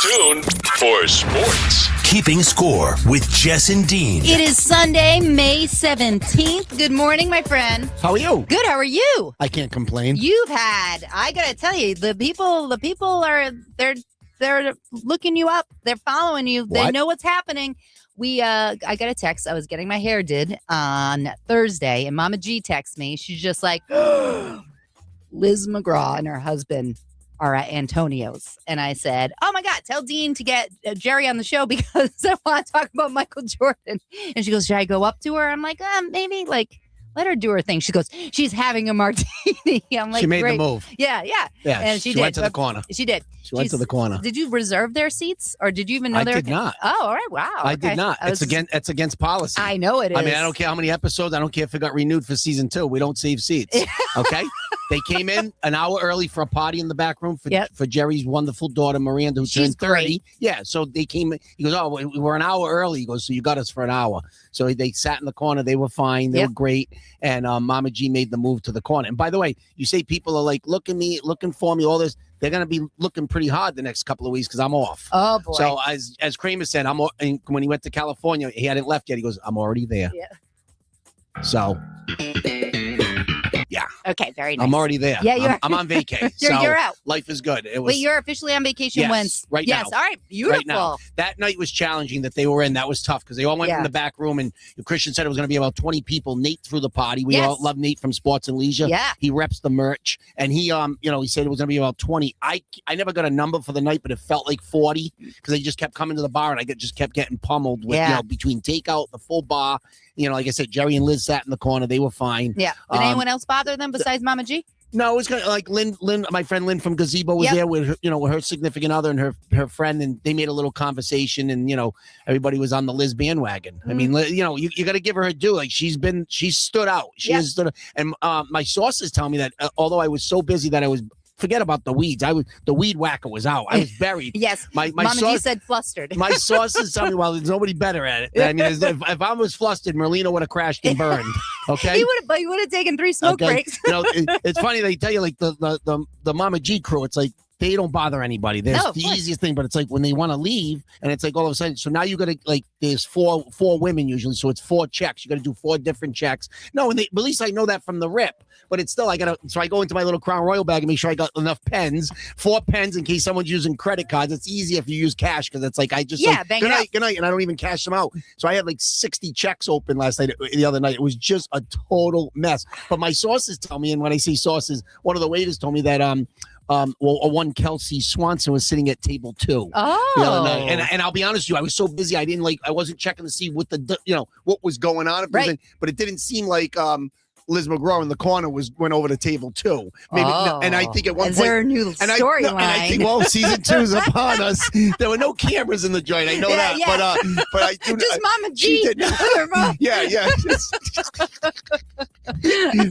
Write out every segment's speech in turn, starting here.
tuned for sports. Keeping Score with Jess and Dean. It is Sunday, May 17th. Good morning, my friend. How are you? Good, how are you? I can't complain. You've had, I gotta tell you, the people are, they're looking you up. They're following you. They know what's happening. I got a text. I was getting my hair did on Thursday, and Mama G texts me. She's just like, Liz McGraw and her husband are at Antonio's. And I said, oh my God, tell Dean to get Jerry on the show because I want to talk about Michael Jordan. And she goes, should I go up to her? I'm like, maybe let her do her thing. She goes, she's having a martini. I'm like, she made great. the move. Yeah. And she did. Went to the corner. She did. She went to the corner. Did you reserve their seats or did you even know I did not. Oh, all right. Wow. I did not. It's against policy. I know it is. I mean, I don't care how many episodes. I don't care if it got renewed for season 2. We don't save seats. Okay? They came in an hour early for a party in the back room for Jerry's wonderful daughter, Miranda, who turned 30. Great. Yeah, so they came in. He goes, oh, we're an hour early. He goes, so you got us for an hour. So they sat in the corner. They were fine. They were great. And Mama G made the move to the corner. And by the way, you say people are like, looking for me, all this. They're going to be looking pretty hard the next couple of weeks because I'm off. Oh, boy. So as Kramer said, and when he went to California, he hadn't left yet. He goes, I'm already there. Yeah. So... yeah. Okay, very nice. I'm already there. Yeah, I'm on vacation. You're out. Life is good. Wait, you're officially on vacation when? Right now. Yes, all right, beautiful. Right now. That night was challenging that they were in. That was tough because they all went in the back room and Christian said it was going to be about 20 people. Nate threw the party. We all love Nate from Sports and Leisure. Yeah. He reps the merch and he he said it was going to be about 20. I never got a number for the night, but it felt like 40 because they just kept coming to the bar and I just kept getting pummeled with between takeout, the full bar. Like I said, Jerry and Liz sat in the corner. They were fine. Yeah. Did anyone else bother them besides Mama G? No, it was kind of like Lynn, my friend Lynn from Gazebo was there with her, with her significant other and her friend, and they made a little conversation, and everybody was on the Liz bandwagon. Mm-hmm. I mean, you got to give her her due. Like she's stood out. She has stood out. And my sources tell me that although I was so busy that I was. Forget about the weeds. The weed whacker was out. I was buried. Yes. My Mama G said flustered. My sources tell me, well, there's nobody better at it. I mean, if I was flustered, Merlino would have crashed and burned. Okay. He would have taken 3 smoke breaks. It's funny they tell you like the Mama G crew. It's like they don't bother anybody. There's the easiest thing, but it's like when they want to leave, and it's like all of a sudden. So now you got to there's four women usually, so it's 4 checks. You got to do 4 different checks. No, at least I know that from the rip. But it's still, so I go into my little Crown Royal bag and make sure I got enough pens, 4 pens in case someone's using credit cards. It's easier if you use cash because it's like I just good night, and I don't even cash them out. So I had 60 checks open the other night. It was just a total mess. But my sources tell me, and when I say sources, one of the waiters told me that one Kelsey Swanson was sitting at table 2 the other night, and I'll be honest with you, I was so busy I wasn't checking to see what what was going on, but it didn't seem like Liz McGraw in the corner went over to table 2. Maybe, and I think at one point, is there a new storyline? And I think season 2 is upon us. There were no cameras in the joint. I know that, but I do just Mama G. Yeah.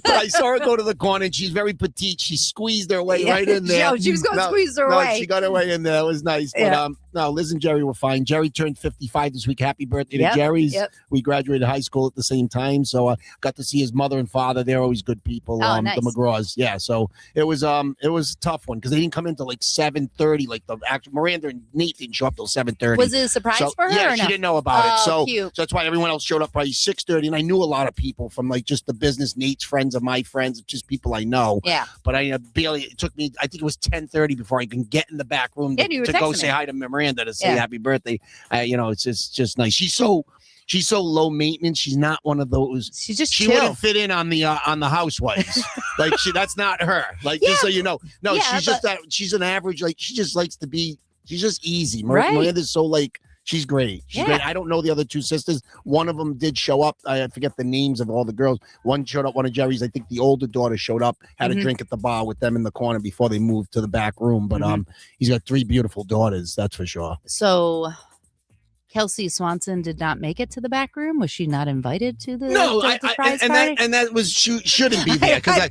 But I saw her go to the corner, and she's very petite. She squeezed her way right in there. She was going to squeeze her way. She got her way in there. It was nice. But no, Liz and Jerry were fine. Jerry turned 55 this week. Happy birthday to Jerry's. Yep. We graduated high school at the same time, so I got to see his mother and father. They're always good people. Nice. The McGraws. Yeah, so it was a tough one because they didn't come into 7:30. Like the actual Miranda and Nate didn't show up till 7:30. Was it a surprise for her? Yeah, or she didn't know about it. So cute. So that's why everyone else showed up probably 6:30. And I knew a lot of people from just the business. Nate's friends of my friends, just people I know. Yeah. But I barely. It took me. I think it was 10:30 before I can get in the back room to go say hi to Miranda to say happy birthday. It's just nice. She's so low maintenance. She's not one of those. She wouldn't fit in on the Housewives. That's not her. Just so you know. No, she's just that. She's an average. She just likes to be. She's just easy. Miranda's so she's great. She's great. I don't know the other 2 sisters. One of them did show up. I forget the names of all the girls. One showed up. One of Jerry's. I think the older daughter showed up. Had a drink at the bar with them in the corner before they moved to the back room. But he's got 3 beautiful daughters. That's for sure. So. Kelsey Swanson did not make it to the back room? Was she not invited to the surprise and party? that was shouldn't be there because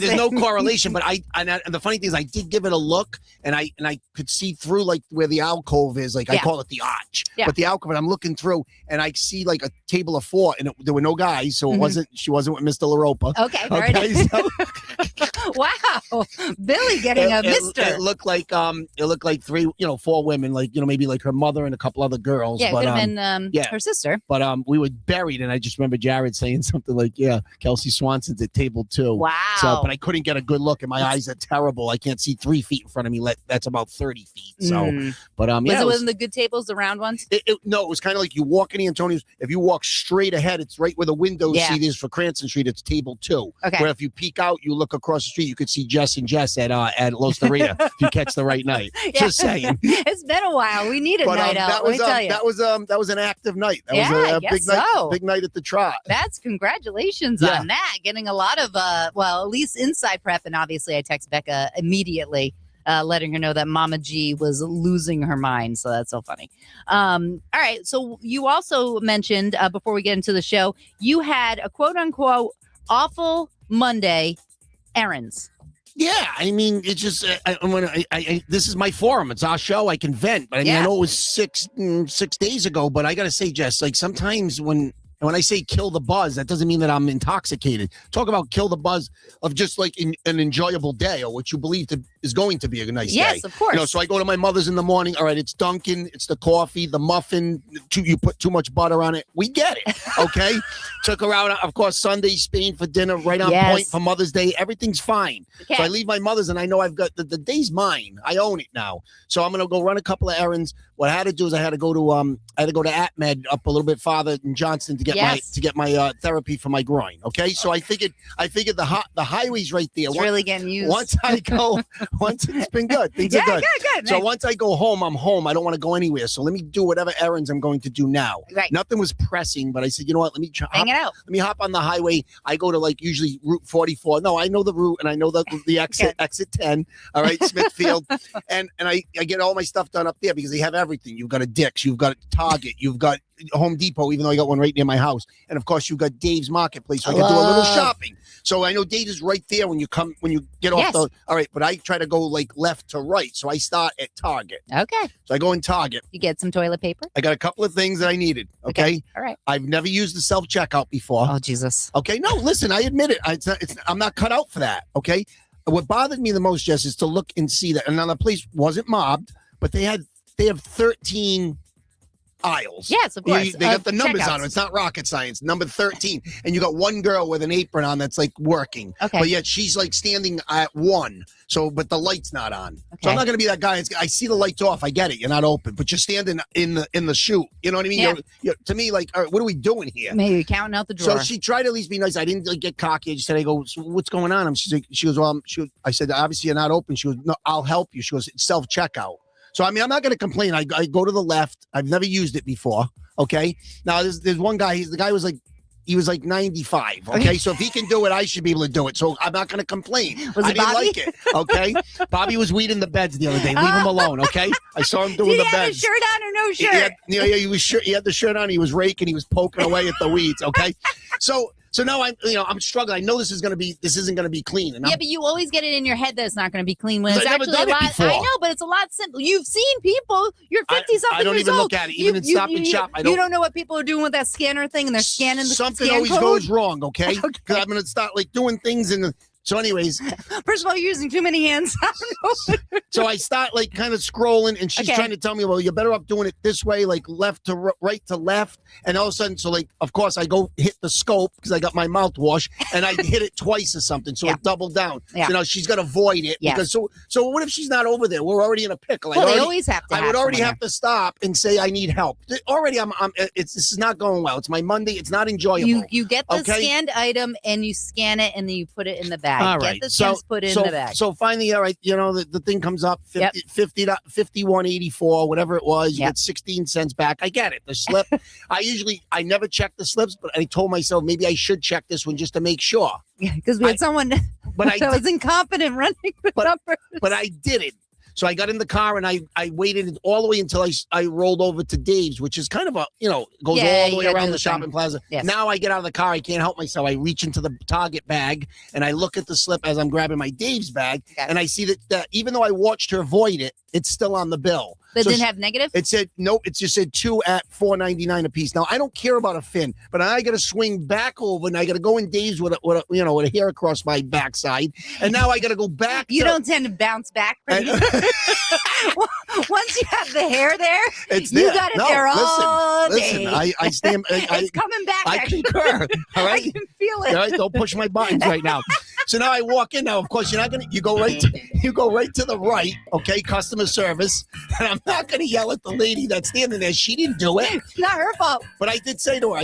there's no correlation. But and the funny thing is I did give it a look and I could see through like where the alcove is, like I call it the arch, but the alcove. And I'm looking through and I see like a table of 4 and there were no guys, so she wasn't with Mr. LaRopa. Okay, very nice. So, wow, Billy getting a Mister. It looked like 3, 4 women, like maybe like her mother and a couple other girls. Yeah, it but, could have been her sister. But we were buried, and I just remember Jared saying something like, "Yeah, Kelsey Swanson's at table 2." Wow. So, but I couldn't get a good look, and my eyes are terrible. I can't see 3 feet in front of me. That's about 30 feet. So, but was it one of the good tables, the round ones? No, it was kind of like you walk in Antonio's. If you walk straight ahead, it's right where the window seat is for Cranston Street. It's table 2. Okay. Where if you peek out, you look across the street, you could see Jess and Jess at Losta if you catch the right night. Just saying. It's been a while. We need a night out. Let me tell you. That was an active night. That was a big night. Big night at the Trot. That's congratulations on that. Getting a lot of at least inside prep, and obviously I text Becca immediately. Letting her know that Mama G was losing her mind. So that's so funny. All right. So you also mentioned before we get into the show, you had a quote unquote awful Monday errands. Yeah, I mean, it's just this is my forum. It's our show. I can vent, but I mean, I know it was 6 days ago. But I gotta say, Jess, like sometimes when I say kill the buzz, that doesn't mean that I'm intoxicated. Talk about kill the buzz of just like an enjoyable day or what you believe is going to be a nice day. Yes, of course. So I go to my mother's in the morning. All right, it's Dunkin', it's the coffee, the muffin. You put too much butter on it. We get it. Okay. Took her out, of course, Sunday, Spain for dinner, right on point for Mother's Day. Everything's fine. Okay. So I leave my mother's and I know I've got the day's mine. I own it now. So I'm gonna go run a couple of errands. What I had to do is I had to go to AtMed up a little bit farther in Johnston to get my therapy for my groin. Okay, so I figured the highway's right there. It's really getting used. Once it's been good. Things are good. Good. So once I go home, I'm home. I don't want to go anywhere. So let me do whatever errands I'm going to do now. Right. Nothing was pressing, but I said, you know what? Let me hang it out. Let me hop on the highway. I go to like usually Route 44. No, I know the route and I know the exit 10. All right, Smithfield, and I get all my stuff done up there because they have everything. You've got a Dick's, you've got Target, you've got Home Depot, even though I got one right near my house. And of course, you've got Dave's Marketplace. So I can do a little shopping. So I know Dave is right there when you get off the. All right, but I try to go like left to right. So I start at Target. Okay. So I go in Target. You get some toilet paper? I got a couple of things that I needed. Okay. All right. I've never used the self-checkout before. Oh, Jesus. Okay. No, listen, I admit it. I'm not cut out for that. Okay. What bothered me the most, Jess, is to look and see that another place wasn't mobbed, but they have 13 aisles. Yes, of course. They got the numbers on them. It's not rocket science. Number 13. And you got one girl with an apron on that's like working. Okay. But yet she's like standing at 1. So, but the light's not on. Okay. So I'm not going to be that guy. I see the lights off. I get it. You're not open, but you're standing in the chute. You know what I mean? Yeah. To me, like, all right, what are we doing here? Maybe counting out the drawer. So she tried to at least be nice. I didn't like get cocky. I just said, so what's going on? She goes, well, I said, obviously you're not open. She goes, no, I'll help you. She goes, it's self-checkout. So, I mean, I'm not going to complain. I go to the left. I've never used it before. Okay. Now there's one guy. The guy was like, he was like 95. Okay. So if he can do it, I should be able to do it. So I'm not going to complain. I didn't like it. Okay. Bobby was weeding the beds the other day. Leave him alone. Okay. I saw him doing the beds. Did he have a shirt on or no shirt? He was sure. He had the shirt on. He was raking. He was poking away at the weeds. Okay. So now I'm struggling. I know this isn't going to be clean. But you always get it in your head that it's not going to be clean when it's I've actually never done a lot. it before. I know, but it's a lot simple. You've seen people. You're 50 something years old. I don't even look at it. Even in Stop and Shop, I don't. You don't know what people are doing with that scanner thing, and they're scanning the something scan always code? goes wrong. Okay, because I'm going to start like doing things in the. So anyways. First of all, you're using too many hands. I don't know. So I start like kind of scrolling and she's trying to tell me, well, you're better off doing it this way, like left to right to left. And all of a sudden, so like, of course, I go hit the scope because I got my mouthwash and I hit it twice or something. So it doubled down. Yeah. So she's got to avoid it. Yeah. Because so what if she's not over there? We're already in a pickle. Well, they always have to. I would already have to stop and say, I need help. Already, this is not going well. It's my Monday. It's not enjoyable. You get the scanned item and you scan it and then you put it in the bag. All right. Get the scans put in the bag. So finally, all right, the thing comes up, 51.84, whatever it was. You get 16 cents back. I get it. The slip. I never check the slips, but I told myself maybe I should check this one just to make sure. Yeah, because we had someone that was incompetent running the numbers. But I did it. So I got in the car and I waited all the way until I rolled over to Dave's, which is kind of a, goes all the way around the shopping plaza. Yes. Now I get out of the car. I can't help myself. I reach into the Target bag and I look at the slip as I'm grabbing my Dave's bag. Okay. And I see that even though I watched her avoid it, it's still on the bill. But So didn't have negative? It said, nope, it just said 2 at $4.99 a piece. Now, I don't care about a fin, but I got to swing back over and I got to go in Dave's with a hair across my backside. And now I got to go back. You don't tend to bounce back pretty once you have the hair there, you got it there all day. Listen, I stand. It's coming back. I concur. All right? I can feel it. All right, don't push my buttons right now. So now I walk in. Now, of course, you go right to the right. Okay, customer service, and I'm not going to yell at the lady that's standing there. She didn't do it. It's not her fault. But I did say to her,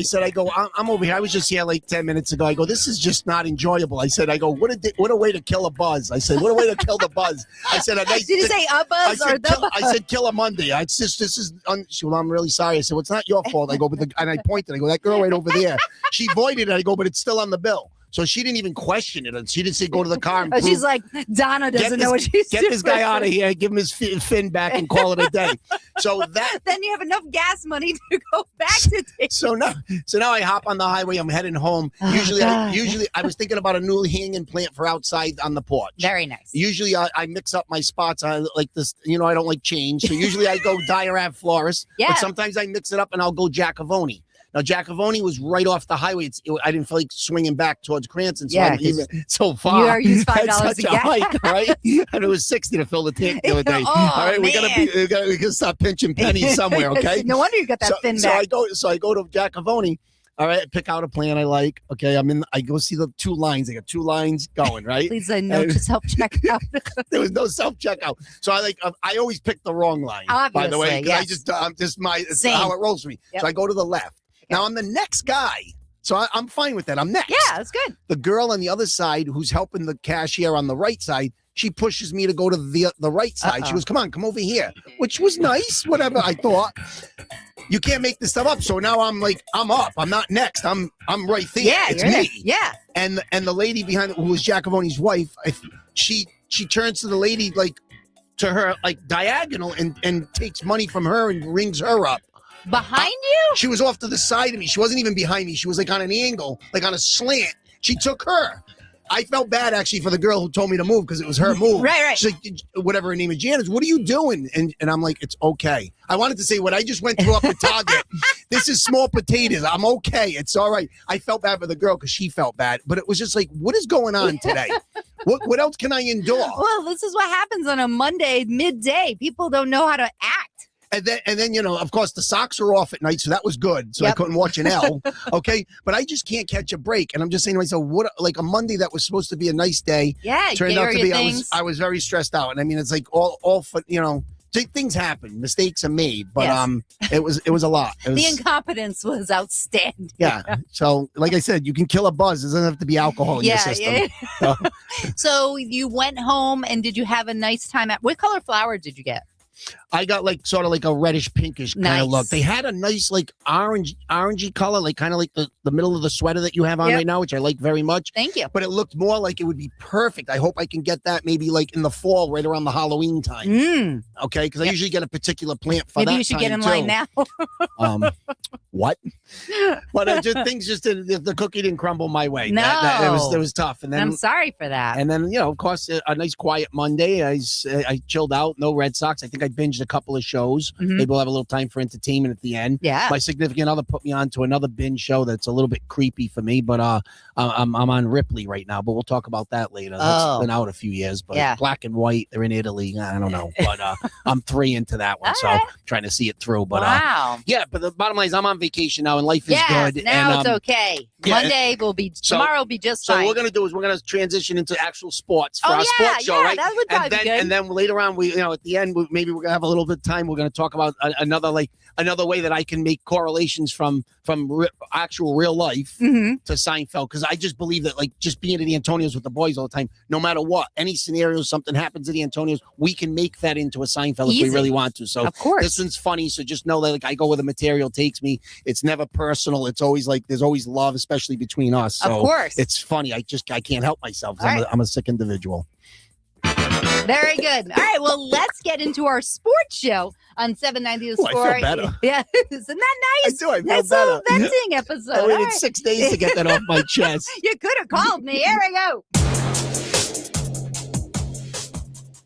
I'm over here. I was just here like 10 minutes ago. I go, this is just not enjoyable. What a way to kill a buzz. I said, what a way to kill the buzz. I said, did you say a buzz or the buzz? I said, kill a Monday. I'm really sorry. I said, well, it's not your fault. I go, and I pointed. I go, that girl right over there. She voided it. I go, but it's still on the bill. So she didn't even question it. She didn't say go to the car. And she's like, Donna doesn't know what she's doing. Get this guy out of here. Give him his fin back and call it a day. So then you have enough gas money to go back to Dave. So now I hop on the highway. I'm heading home. Usually I was thinking about a new hanging plant for outside on the porch. Very nice. Usually I mix up my spots. I like this. I don't like change. So usually I go Dyer Ave Florist. Yeah. But sometimes I mix it up and I'll go Jacovoni. Now, Jacovoni was right off the highway. I didn't feel like swinging back towards Cranston, so I'm even so far. You are used $5 a gas, hike, right? And it was $60 to fill the tank the other day. All right, we gotta stop pinching pennies somewhere, okay? No wonder you got that fin back. So I go to Jacovoni. All right, I pick out a plan I like. Okay, I go see the 2 lines. They got 2 lines going, right? Please say no to self-checkout. There was no self-checkout. So I always pick the wrong line, obviously, by the way. yes. It's how it rolls for me. Yep. So I go to the left. Now I'm the next guy, so I'm fine with that. I'm next. Yeah, that's good. The girl on the other side, who's helping the cashier on the right side, she pushes me to go to the right side. She goes, come over here, which was nice. Whatever I thought. You can't make this stuff up. So now I'm up. I'm not next. I'm right there. Yeah, it's me. There. Yeah. And the lady behind it, who was Jacovoni's wife, she turns to the lady to her diagonal and takes money from her and rings her up. Behind you? She was off to the side of me. She wasn't even behind me. She was on an angle, on a slant. She took her. I felt bad actually for the girl who told me to move because it was her move. Right. She's like, whatever her name is, Janice, what are you doing? And I'm like, it's okay. I wanted to say what I just went through up at Target. This is small potatoes. I'm okay. It's all right. I felt bad for the girl because she felt bad, but it was just like, what is going on today? What else can I endure? Well, this is what happens on a Monday midday. People don't know how to act. And then, of course, the socks were off at night, so that was good. So I couldn't watch an L. Okay. But I just can't catch a break. And I'm just saying to myself, a Monday that was supposed to be a nice day. Yeah. Turned out to be, I was very stressed out. And I mean, it's all for, things happen, mistakes are made, but it was a lot. The incompetence was outstanding. Yeah. So, like I said, you can kill a buzz. It doesn't have to be alcohol in your system. Yeah. So you went home and did you have a nice time what color flower did you get? I got sort of a reddish pinkish kind of look. They had a nice orangey color, kind of the middle of the sweater that you have on right now, which I like very much. Thank you. But it looked more like it would be perfect. I hope I can get that maybe in the fall, right around the Halloween time. Okay, because I usually get a particular plant for that. Maybe you should get in line now. What? But the cookie didn't crumble my way. No, it was tough. And then I'm sorry for that. And then of course, a nice quiet Monday. I chilled out. No Red Sox. I think I binged a couple of shows. Maybe we'll have a little time for entertainment at the end. Yeah. My significant other put me on to another binge show that's a little bit creepy for me, but I'm on Ripley right now. But we'll talk about that later. That's been out a few years, but Black and White. They're in Italy. I don't know, but I'm 3 into that one, so trying to see it through. But but the bottom line is I'm on vacation now, and life is good. Now it's okay. Monday will be tomorrow will be just fine. So what we're gonna do is we're gonna transition into actual sports for our sports show, right? That would probably be good. And then later on, at the end, maybe we're gonna have a little bit of time. We're gonna talk about another way that I can make correlations from actual real life to Seinfeld, because I just believe that just being at the Antonios with the boys all the time, no matter what, any scenario, something happens at the Antonios, we can make that into a Seinfeld if we really want to. So of course, this one's funny. So just know that I go where the material takes me. It's never personal. It's always there's always love, especially between us. So of course, it's funny. I can't help myself. I'm a sick individual. Very good. All right, well, let's get into our sports show on 790 The Score. I feel better. Yeah, isn't that nice? I do. I feel That's better. a venting episode. I waited All right. 6 days to get that off my chest. You could have called me. Here we go.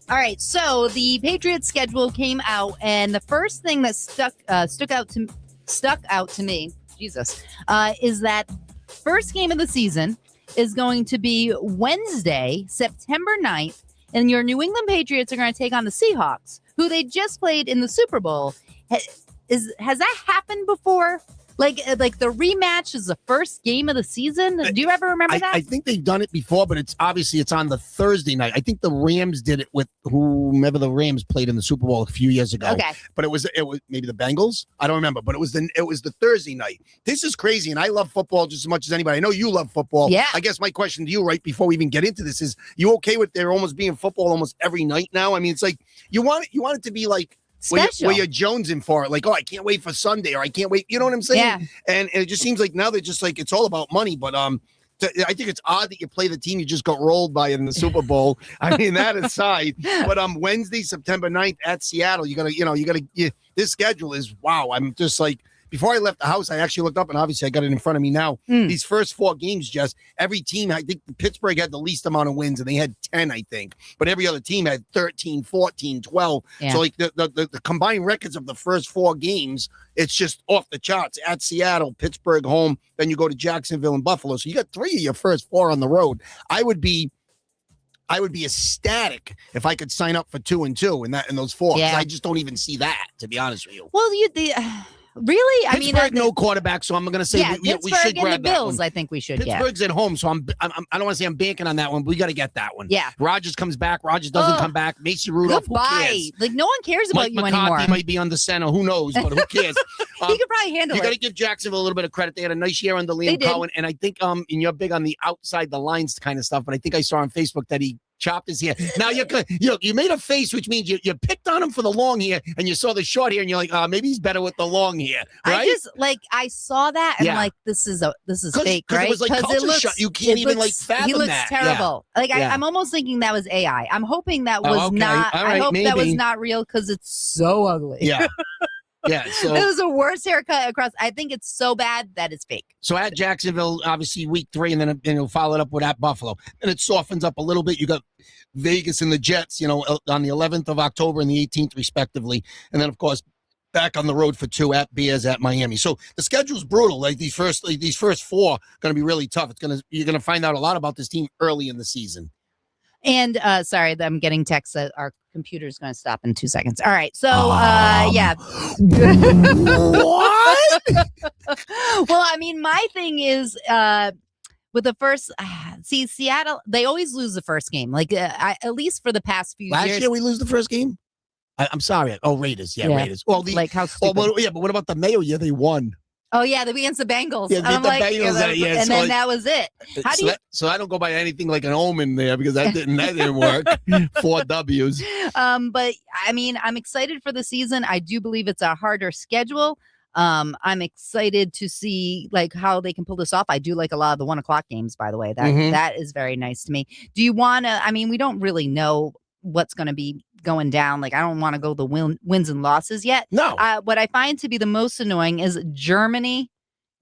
All right, so the Patriots schedule came out, and the first thing that stuck out to me, Jesus, is that first game of the season is going to be Wednesday, September 9th, and your New England Patriots are going to take on the Seahawks, who they just played in the Super Bowl. Has that happened before? Like the rematch is the first game of the season. Do you ever remember that? I think they've done it before, but it's on the Thursday night. I think the Rams did it with whomever the Rams played in the Super Bowl a few years ago. Okay, but it was maybe the Bengals. I don't remember, but it was the Thursday night. This is crazy, and I love football just as much as anybody. I know you love football. Yeah. I guess my question to you, right before we even get into this, is you okay with there almost being football almost every night now? I mean, it's like you want it to be like. special. Where you're jonesing for it, like, oh, I can't wait for Sunday, or I can't wait. You know what I'm saying? Yeah. And it just seems like now they're just like it's all about money. But I think it's odd that you play the team you just got rolled by in the Super Bowl. I mean, that aside, but Wednesday, September 9th at Seattle, this schedule is wow. I'm just like. Before I left the house, I actually looked up, and obviously I got it in front of me now. These first 4 games, just every team, I think Pittsburgh had the least amount of wins, and they had 10, I think. But every other team had 13, 14, 12. Yeah. So, like, the combined records of the first 4 games, it's just off the charts. At Seattle, Pittsburgh home, then you go to Jacksonville and Buffalo. So you got 3 of your first 4 on the road. I would be ecstatic if I could sign up for 2-2 in those 4. Yeah. I just don't even see that, to be honest with you. Well, really? I mean, Pittsburgh, no quarterback, so I'm going to say we should and grab the Bills. that one. I think we should get. Pittsburgh's at home, so I don't want to say I'm banking on that one, but we got to get that one. Yeah. Rodgers comes back. Rodgers doesn't come back. Mason Rudolph. Goodbye. Who cares? Like no one cares about Mike you McCarthy anymore. might be on the center. Who knows? But who cares? He could probably handle You got it. to give Jacksonville a little bit of credit. They had a nice year under They Liam did. Cohen, and I think and you're big on the outside the lines kind of stuff. But I think I saw on Facebook that he chopped his hair. Now you made a face, which means you picked on him for the long hair, and you saw the short hair, and you're like, maybe he's better with the long hair, right? I saw that and Yeah. like this is fake, Because right? it was like culture shock. You can't even fathom he looks that. terrible. Like Yeah. I'm almost thinking that was AI. I'm hoping that was okay. not. All right, I hope that was maybe. not real because it's so ugly. Yeah. Yeah. So It was the worst haircut across. I think it's so bad that it's fake. So at Jacksonville, obviously week 3, and then it'll follow it up with at Buffalo. And it softens up a little bit. You got Vegas and the Jets, on the 11th of October and the 18th, respectively. And then, of course, back on the road for 2 at Bears at Miami. So the schedule's brutal. Like these first 4 going to be really tough. You're going to find out a lot about this team early in the season. And sorry, I'm getting texts that our computer's going to stop in 2 seconds. All right. So, yeah. What? Well, I mean, my thing is with the first, Seattle, they always lose the first game. Like at least for the past few Last years. year we lose the first game? I'm sorry. Oh, Raiders. Yeah, Yeah. Raiders. Well, Like how stupid. but what about the Mayo year? They won. Oh, yeah, they against the Bengals. Yeah, And I'm the like, Bengals, yeah, and so then like- that was it. How do you? So I don't go by anything like an omen there because that didn't work. 4 W's. But I mean, I'm excited for the season. I do believe it's a harder schedule. I'm excited to see like how they can pull this off. I do like a lot of the 1:00 games, by the way. That is very nice to me. Do you want to? I mean, we don't really know what's going to be going down. Like, I don't want to go the wins and losses yet. No. What I find to be the most annoying is Germany,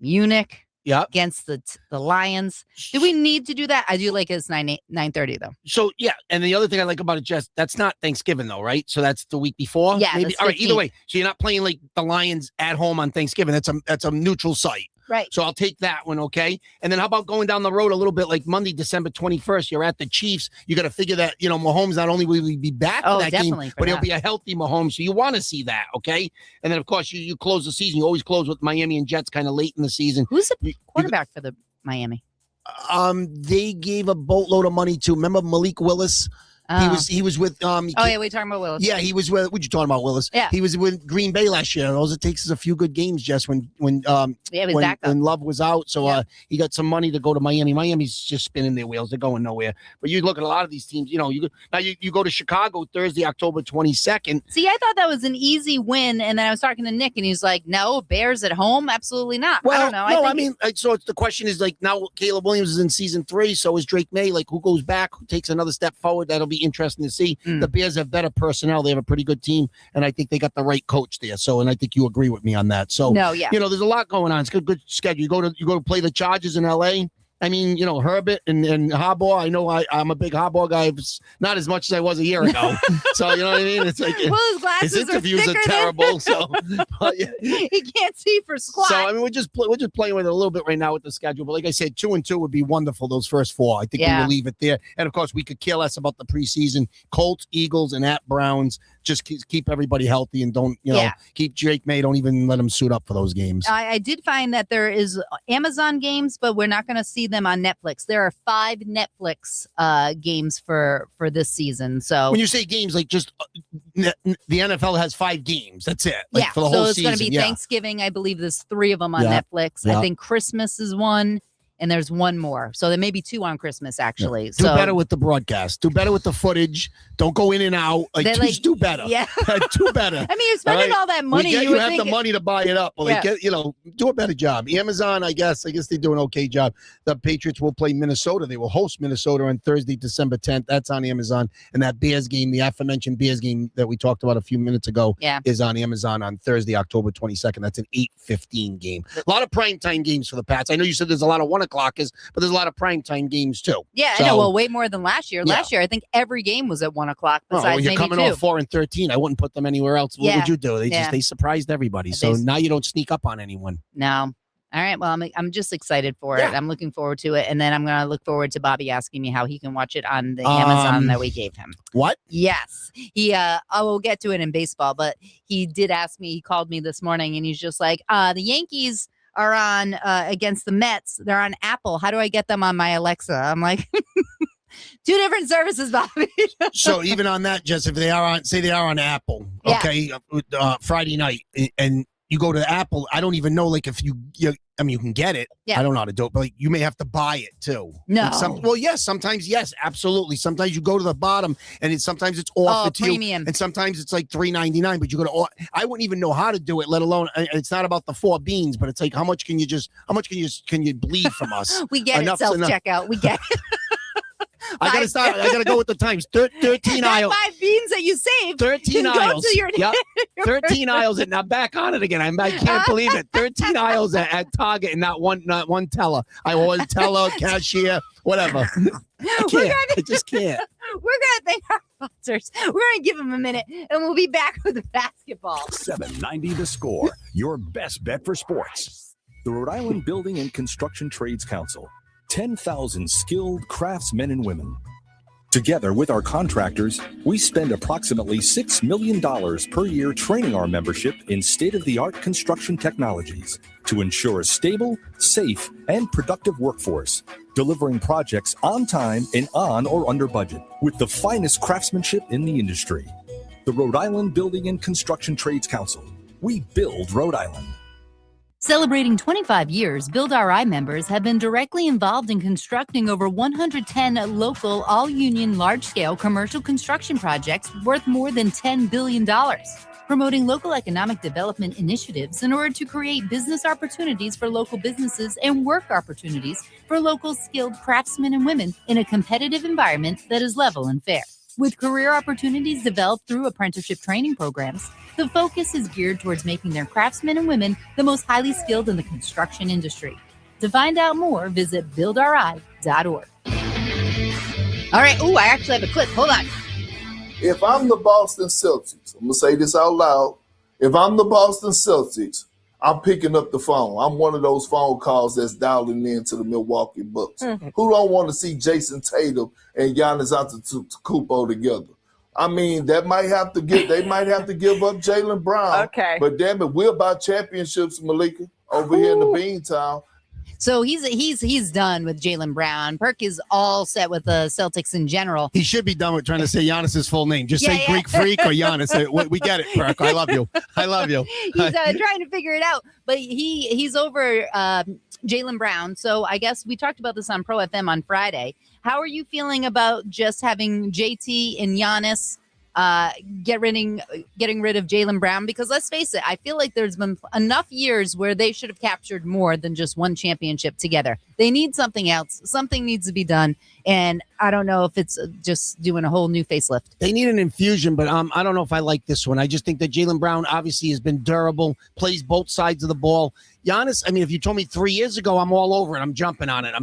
Munich against the Lions. Do we need to do that? I do like it's 9:30 though. So yeah, and the other thing I like about it, Jess, that's not Thanksgiving though, right? So that's the week before. Yeah, maybe. that's All right. Either 15th. way, so you're not playing like the Lions at home on Thanksgiving. That's a neutral site. Right. So I'll take that one, okay? And then how about going down the road a little bit, like Monday, December 21st, you're at the Chiefs. You got to figure that, Mahomes, not only will he be back for that game, definitely for but he'll that. be a healthy Mahomes. So you want to see that, okay? And then, of course, you close the season. You always close with Miami and Jets kind of late in the season. Who's the quarterback for the Miami? They gave a boatload of money to, remember Malik Willis? He was with Oh yeah, we talking about Willis. Yeah, he was with. What you talking about, Willis? Yeah, he was with Green Bay last year. All it takes is a few good games, just when Love was out. So he got some money to go to Miami. Miami's just spinning their wheels; they're going nowhere. But you look at a lot of these teams. You go to Chicago Thursday, October 22nd. See, I thought that was an easy win, and then I was talking to Nick, and he's like, "No, Bears at home, absolutely not." Well, I don't know. So the question is like now Caleb Williams is in season 3, so is Drake May. Like, who goes back? Who takes another step forward? That'll be be interesting to see. The Bears have better personnel. They have a pretty good team, and I think they got the right coach there. So, and I think you agree with me on that. So, there's a lot going on. It's a good schedule. You go to play the Chargers in L.A. I mean, Herbert and Harbaugh. I know I'm a big Harbaugh guy. It's not as much as I was a year ago. So, you know what I mean? It's like his glasses his interviews are terrible. So but, he can't see for squat. So, I mean, we're just playing with it a little bit right now with the schedule. But like I said, 2-2 would be wonderful, those first 4. I think we will leave it there. And, of course, we could care less about the preseason. Colts, Eagles, and at Browns. Just keep everybody healthy and don't, keep Drake May. Don't even let him suit up for those games. I did find that there is Amazon games, but we're not going to see them on Netflix. There are 5 Netflix games for this season. So when you say games, like just the NFL has 5 games. That's it. For the whole so it's season. Going to be Thanksgiving. I believe there's 3 of them on Netflix. I think Christmas is one. And there's one more. So there may be 2 on Christmas, actually. Do better with the broadcast. Do better with the footage. Don't go in and out. Just do better. Yeah. Do better. I mean, you're spending all that money. You have the money to buy it up. Well, do a better job. Amazon, I guess they do an okay job. The Patriots will play Minnesota. They will host Minnesota on Thursday, December 10th. That's on Amazon. And that Bears game, the aforementioned Bears game that we talked about a few minutes ago, is on Amazon on Thursday, October 22nd. That's an 8:15 game. A lot of primetime games for the Pats. I know you said there's a lot of 1:00ers, but there's a lot of primetime games too. Yeah, I know. Well, way more than last year. Last year, I think every game was at 1:00. Besides you're maybe coming 2. off 4-13. I wouldn't put them anywhere else. What would you do? They surprised everybody. So now you don't sneak up on anyone. No. All right. Well, I'm just excited for it. I'm looking forward to it, and then I'm going to look forward to Bobby asking me how he can watch it on the Amazon that we gave him. What? Yes. I will get to it in baseball, but he did ask me. He called me this morning, and he's just like, the Yankees are on against the Mets. They're on Apple. How do I get them on my Alexa? I'm like, 2 different services, Bobby. So even on that, Jess, if they are on Apple, okay, Friday night, and you go to Apple, I don't even know, like, if you can get it. Yeah. I don't know how to do it, but like, you may have to buy it too. No. Sometimes, yes, absolutely. Sometimes you go to the bottom and sometimes it's offered to premium. you. And sometimes it's like $3.99, but you go to, I wouldn't even know how to do it, let alone, it's not about the 4 beans, but it's like, how much can you bleed from us? We get it, self-checkout. We get it. I gotta go with the times. 13 aisles. 5 beans that you saved. 13 aisles. Your 13 aisles, and now back on it again. I can't believe it. 13 aisles at Target, and not one teller. I was teller, cashier, whatever. I just can't. We're gonna thank our sponsors. We're gonna give them a minute, and we'll be back with the basketball. 790 The Score, your best bet for sports. The Rhode Island Building and Construction Trades Council. 10,000 skilled craftsmen and women. Together with our contractors, we spend approximately $6 million per year training our membership in state-of-the-art construction technologies to ensure a stable, safe, and productive workforce, delivering projects on time and on or under budget with the finest craftsmanship in the industry. The Rhode Island Building and Construction Trades Council. We build Rhode Island. Celebrating 25 years, Build RI members have been directly involved in constructing over 110 local, all-union, large-scale commercial construction projects worth more than $10 billion, promoting local economic development initiatives in order to create business opportunities for local businesses and work opportunities for local skilled craftsmen and women in a competitive environment that is level and fair. With career opportunities developed through apprenticeship training programs, the focus is geared towards making their craftsmen and women the most highly skilled in the construction industry. To find out more, visit buildri.org. All right. Oh, I actually have a clip. Hold on. If I'm the Boston Celtics, I'm going to say this out loud. If I'm the Boston Celtics, I'm picking up the phone. I'm one of those phone calls that's dialing into the Milwaukee Bucks. Mm-hmm. Who don't want to see Jason Tatum and Giannis Antetokounmpo together? I mean, they might have to give up Jaylen Brown. Okay. But damn it, we're about championships, Malika, over here in the Beantown. So he's done with Jaylen Brown. Perk is all set with the Celtics in general. He should be done with trying to say Giannis's full name. Just say Greek Freak or Giannis. We get it, Perk. I love you. He's trying to figure it out, but he's over Jaylen Brown. So I guess we talked about this on Pro FM on Friday. How are you feeling about just having JT and Giannis getting rid of Jaylen Brown, because let's face it, I feel like there's been enough years where they should have captured more than just one championship together. They need something else. Something needs to be done. And I don't know if it's just doing a whole new facelift. They need an infusion, but I don't know if I like this one. I just think that Jaylen Brown obviously has been durable, plays both sides of the ball. Giannis, I mean, if you told me 3 years ago, I'm all over it. I'm jumping on it.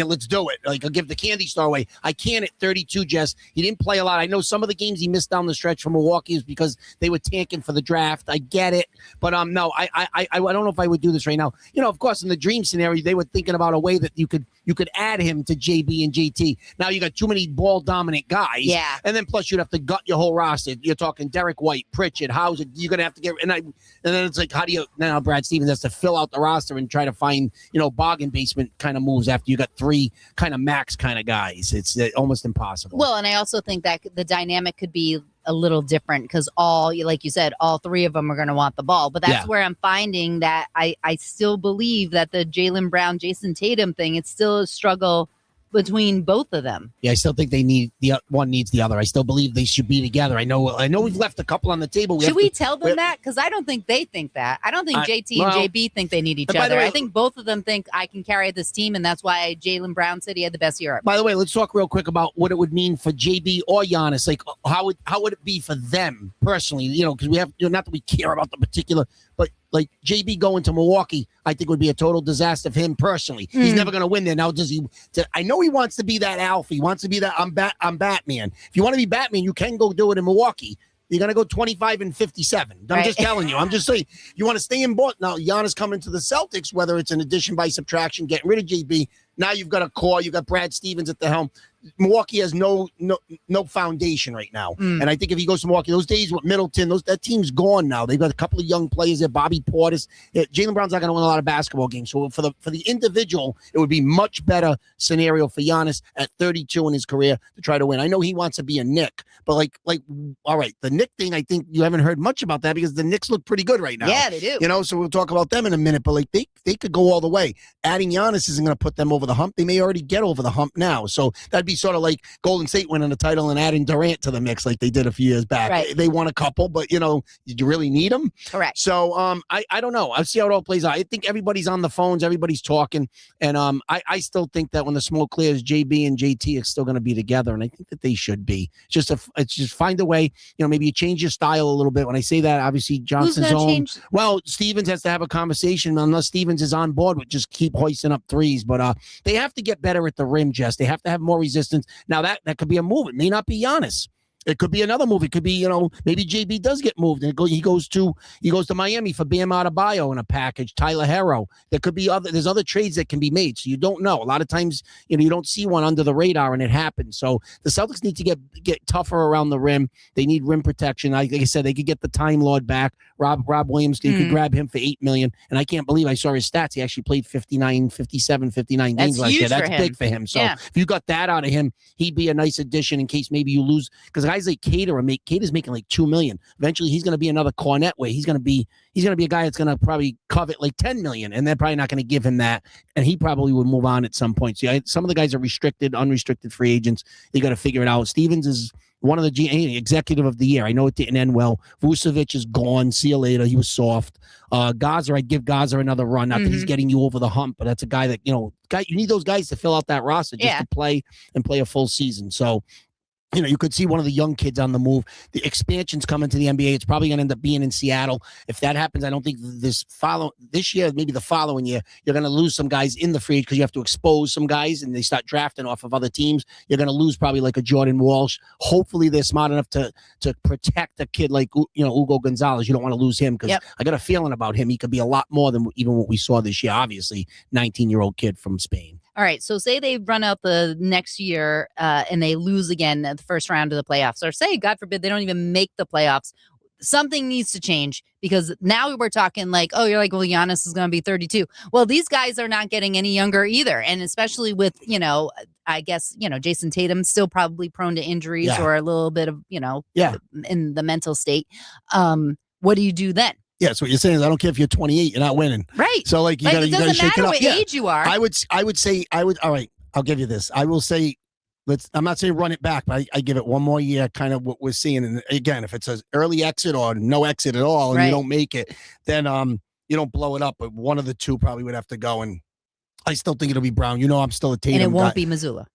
Let's do it. Like, I'll give the candy star away. I can't at 32, Jess. He didn't play a lot. I know some of the games he missed down the stretch from Milwaukee is because they were tanking for the draft. I get it. But no, I don't know if I would do this right now. Of course, in the dream scenario, they were thinking about a way that you could add him to JB and JT. Now you got too many ball-dominant guys. Yeah. And then plus you'd have to gut your whole roster. You're talking Derek White, Pritchard, Hauser. You're going to have to get – and then it's like, how do you – now Brad Stevens has to fill out the roster and try to find, bargain basement kind of moves after you got three kind of max kind of guys. It's almost impossible. Well, and I also think that the dynamic could be a little different because like you said, all three of them are going to want the ball. But that's where I'm finding that I still believe that the Jaylen Brown, Jason Tatum thing, it's still a struggle between both of them. Yeah, I still think one needs the other. I still believe they should be together. I know we've left a couple on the table. Should we tell them that? Because I don't think they think that. I don't think JT and JB think they need each other. I think both of them think I can carry this team, and that's why Jaylen Brown said he had the best year. By the way, let's talk real quick about what it would mean for JB or Giannis. Like, how would it be for them personally? Because we have, not that we care about the particular, but like JB going to Milwaukee, I think would be a total disaster for him personally. He's never going to win there. Now, does he? I know he wants to be that alpha. He wants to be that I'm Batman. If you want to be Batman, you can go do it in Milwaukee. You're going to go 25 and 57. I'm just telling you. I'm just saying, you want to stay in Boston. Now, Giannis coming to the Celtics, whether it's an addition by subtraction, getting rid of JB. Now you've got a core. You've got Brad Stevens at the helm. Milwaukee has no foundation right now. And I think if he goes to Milwaukee, those days with Middleton, that team's gone now. They've got a couple of young players there, Bobby Portis. Jaylen Brown's not going to win a lot of basketball games. So for the individual, it would be much better scenario for Giannis at 32 in his career to try to win. I know he wants to be a Knick, but like all right, the Knick thing, I think you haven't heard much about that because the Knicks look pretty good right now. Yeah, they do. So we'll talk about them in a minute, but like they could go all the way. Adding Giannis isn't going to put them over the hump. They may already get over the hump now. So that'd be sort of like Golden State winning the title and adding Durant to the mix like they did a few years back. Right. They won a couple, but did you really need them? Correct. So I don't know. I'll see how it all plays out. I think everybody's on the phones, everybody's talking, and I still think that when the smoke clears, JB and JT are still going to be together, and I think that they should be. It's just find a way. Maybe you change your style a little bit. When I say that, obviously Johnson's home. Well, Stevens has to have a conversation unless Stevens is on board with just keep hoisting up threes. But they have to get better at the rim, Jess. They have to have more resistance. Now that could be a move. It may not be Giannis. It could be another move. It could be, maybe JB does get moved and he goes to Miami for Bam Adebayo in a package, Tyler Herro. There could be there's other trades that can be made. So you don't know. A lot of times, you don't see one under the radar and it happens. So the Celtics need to get tougher around the rim. They need rim protection. Like I said, they could get the Time Lord back. Rob Williams, you could grab him for $8 million. And I can't believe I saw his stats. He actually played 59 games last year. That's big for him. So if you got that out of him, he'd be a nice addition in case maybe you lose, because guys like Cater's making like $2 million. Eventually, he's going to be another Cornette way. He's going to be a guy that's going to probably covet like $10 million, and they're probably not going to give him that. And he probably would move on at some point. So some of the guys are unrestricted free agents. They got to figure it out. Stevens is one of the executive of the year. I know it didn't end well. Vucevic is gone. See you later. He was soft. Gaza, I'd give Gaza another run. Not that he's getting you over the hump, but that's a guy that you need those guys to fill out that roster just to play a full season. So. You could see one of the young kids on the move. The expansion's coming to the NBA. It's probably going to end up being in Seattle. If that happens, I don't think this year, maybe the following year, you're going to lose some guys in the free because you have to expose some guys and they start drafting off of other teams. You're going to lose probably like a Jordan Walsh. Hopefully they're smart enough to protect a kid like, Hugo Gonzalez. You don't want to lose him because I got a feeling about him. He could be a lot more than even what we saw this year. Obviously, 19-year-old kid from Spain. All right, so say they run out the next year and they lose again at the first round of the playoffs, or say, God forbid, they don't even make the playoffs. Something needs to change because now we're talking like, oh, you're like, well, Giannis is going to be 32. Well, these guys are not getting any younger either. And especially with, I guess, Jason Tatum still probably prone to injuries or a little bit of, in the mental state. What do you do then? Yeah, so what you're saying is I don't care if you're 28, you're not winning. Right. So you gotta shake it up. What age you are. I would say all right, I'll give you this. I will say I'm not saying run it back, but I give it one more year, kind of what we're seeing. And again, if it's an early exit or no exit at all, and you don't make it, then you don't blow it up. But one of the two probably would have to go. And I still think it'll be Brown. You know, I'm still a Tatum and it won't guy. be Missoula.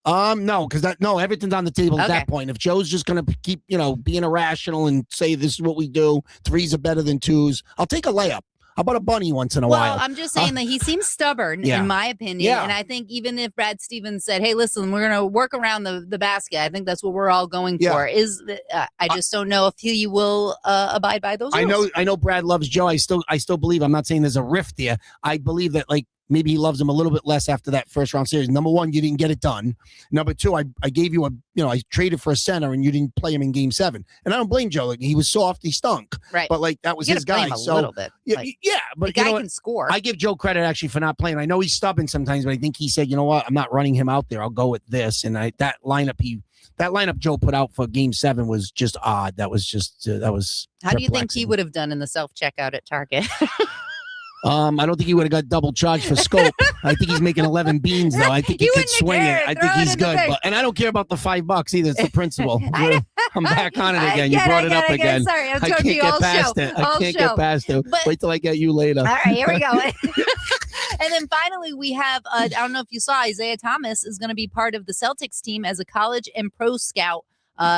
No, because everything's on the table at that point. If Joe's just gonna keep, being irrational and say this is what we do, threes are better than twos, I'll take a layup. How about a bunny once in a while? Well, I'm just saying that he seems stubborn, in my opinion. Yeah. And I think even if Brad Stevens said, hey, listen, we're going to work around the basket, I think that's what we're all going for. I just don't know if he will abide by those rules. I know Brad loves Joe. I still believe, I'm not saying there's a rift there. I believe that, maybe he loves him a little bit less after that first round series. Number one, you didn't get it done. Number two, I gave you I traded for a center and you didn't play him in game 7. And I don't blame Joe. He was soft. He stunk. Right. But that was his guy. A little bit. But the guy can score. I give Joe credit actually for not playing. I know he's stubborn sometimes, but I think he said, you know what? I'm not running him out there. I'll go with this. And that lineup Joe put out for game 7 was just odd. That was just, How do you think he would have done in the self-checkout at Target? I don't think he would have got double charged for scope. I think he's making 11 beans though. I think he could swing it. I think he's good. And I don't care about the $5 either. It's the principle. I'm back on it again. You brought it up again. Sorry, I can't get past it. I can't get past it. Wait till I get you later. All right, here we go. And then finally, we have, I don't know if you saw, Isaiah Thomas is going to be part of the Celtics team as a college and pro scout.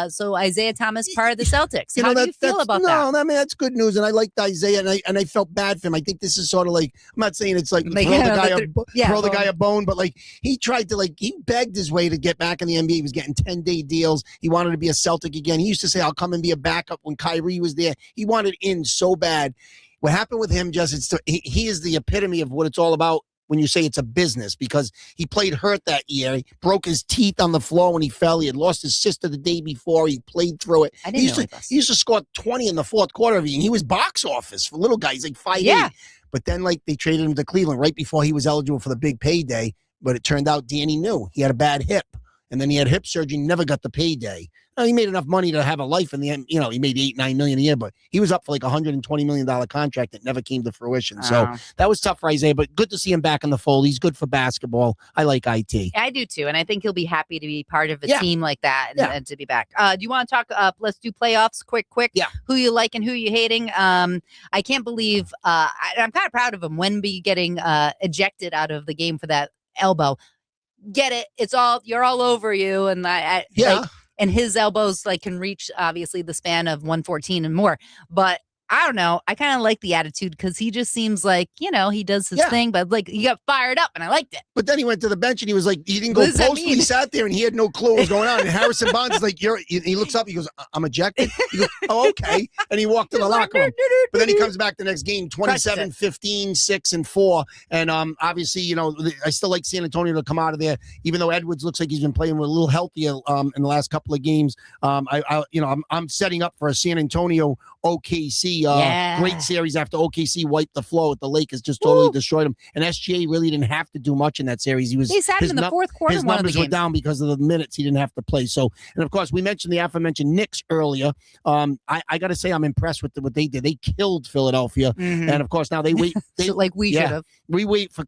So Isaiah Thomas, part of the Celtics. How do you feel about that? No, I mean, that's good news. And I liked Isaiah, and I felt bad for him. I think this is sort of I'm not saying it's throw the guy a bone, but he tried to, he begged his way to get back in the NBA. He was getting 10-day deals. He wanted to be a Celtic again. He used to say, I'll come and be a backup when Kyrie was there. He wanted in so bad. What happened with him, just he is the epitome of what it's all about when you say it's a business, because he played hurt that year. He broke his teeth on the floor when he fell. He had lost his sister the day before. He played through it. He used to score 20 in the fourth quarter of it, and he was box office for little guys, 5'8". But then they traded him to Cleveland right before he was eligible for the big payday. But it turned out Danny knew he had a bad hip. And then he had hip surgery, never got the payday. Now, he made enough money to have a life in the end. He made $8-9 million a year, but he was up for $120 million contract that never came to fruition. So that was tough for Isaiah, but good to see him back in the fold. He's good for basketball. I like IT. I do too. And I think he'll be happy to be part of a team like that and to be back. Do you want to talk? Let's do playoffs quick. Yeah. Who you like and who you hating? I can't believe I'm kind of proud of him. Wemby getting ejected out of the game for that elbow. Get it? You're all over you. And and his elbows can reach obviously the span of 114 and more. But I don't know. I kind of like the attitude because he just seems he does his thing, but he got fired up and I liked it. But then he went to the bench and he was he didn't go post. He sat there and he had no clue what was going on. And Harrison Barnes is he looks up, he goes, I'm ejected. He goes, oh, okay. And he walked to the locker room. But then he comes back the next game, 27, 15, 6, and 4. And obviously, I still like San Antonio to come out of there, even though Edwards looks like he's been playing a little healthier in the last couple of games. I'm setting up for a San Antonio OKC great series after OKC wiped the floor with the Lakers, just totally destroyed him. And SGA really didn't have to do much in that series. He sat in the fourth quarter. His numbers were down because of the minutes he didn't have to play. So, and of course, we mentioned the aforementioned Knicks earlier. I got to say, I'm impressed with what they did. They killed Philadelphia, and of course now they wait. We should have. We wait for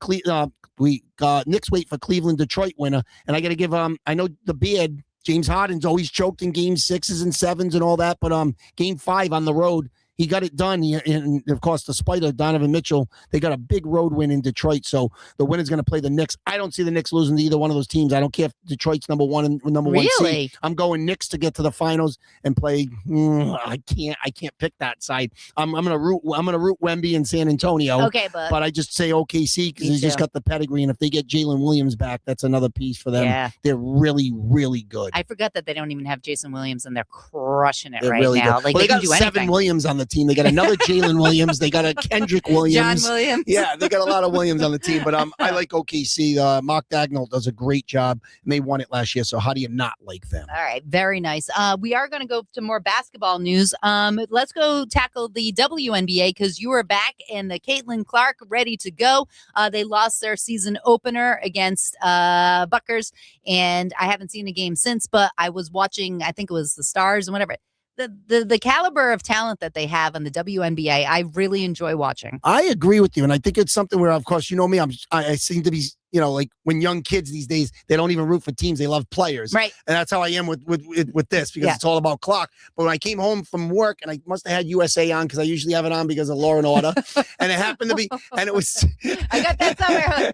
Knicks wait for Cleveland Detroit winner, and I got to give I know the beard. James Harden's always choked in game 6s and 7s and all that, but game 5 on the road, he got it done. And of course, the Spider, Donovan Mitchell, they got a big road win in Detroit. So the winner's going to play the Knicks. I don't see the Knicks losing to either one of those teams. I don't care if Detroit's number 1 and number 1 seed. I'm going Knicks to get to the finals and play. I can't pick that side. I'm gonna root Wemby in San Antonio. Okay, but I just say OKC because he's just got the pedigree. And if they get Jalen Williams back, that's another piece for them. Yeah. They're really, really good. I forgot that they don't even have Jason Williams and they're crushing it really now. Good. They got 7 Williams on the team. They got another Jalen Williams. They got a Kendrick Williams. John Williams. Yeah, they got a lot of Williams on the team. But I like OKC. Mark Dagnall does a great job. And they won it last year. So how do you not like them? All right. Very nice. We are going to go to more basketball news. Let's go tackle the WNBA because you are back and the Caitlin Clark ready to go. They lost their season opener against Buckers. And I haven't seen a game since, but I was watching, I think it was the Stars and whatever. The caliber of talent that they have in the WNBA, I really enjoy watching. I agree with you, and I think it's something where, of course, you know me, I seem to be like when young kids these days, they don't even root for teams. They love players. Right. And that's how I am with this because it's all about clock. But when I came home from work and I must have had USA on because I usually have it on because of Law and Order. And it happened to be, and it was. I got that somewhere.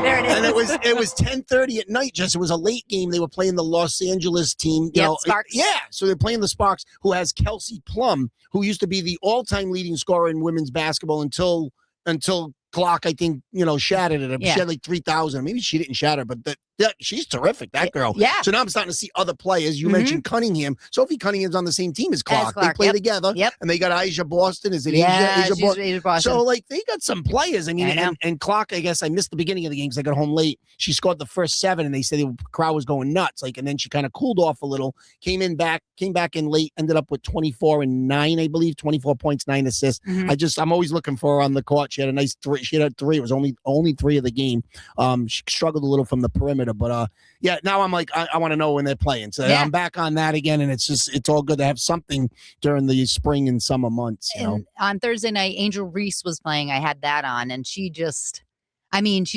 There it is. And it was 10:30 at night, Jess. It was a late game. They were playing the Los Angeles team. Sparks. So they're playing the Sparks, who has Kelsey Plum, who used to be the all-time leading scorer in women's basketball until clock, I think, shattered it. She had like 3,000. Maybe she didn't shatter, but she's terrific, that girl. Yeah. So now I'm starting to see other players. You mentioned Cunningham. Sophie Cunningham's on the same team as Clark. They play together. Yep. And they got Asia Boston. Is it Asia Boston? So, they got some players. I mean, and Clark, I guess I missed the beginning of the game because I got home late. She scored the first 7, and they said the crowd was going nuts. And then she kind of cooled off a little, came back in late, ended up with 24 and 9, I believe, 24 points, 9 assists. I'm always looking for her on the court. She had a nice 3. She had 3. It was only 3 of the game. She struggled a little from the perimeter, but now I'm like, I want to know when they're playing. So I'm back on that again, and it's all good to have something during the spring and summer months. On Thursday night, Angel Reese was playing. I had that on, and she's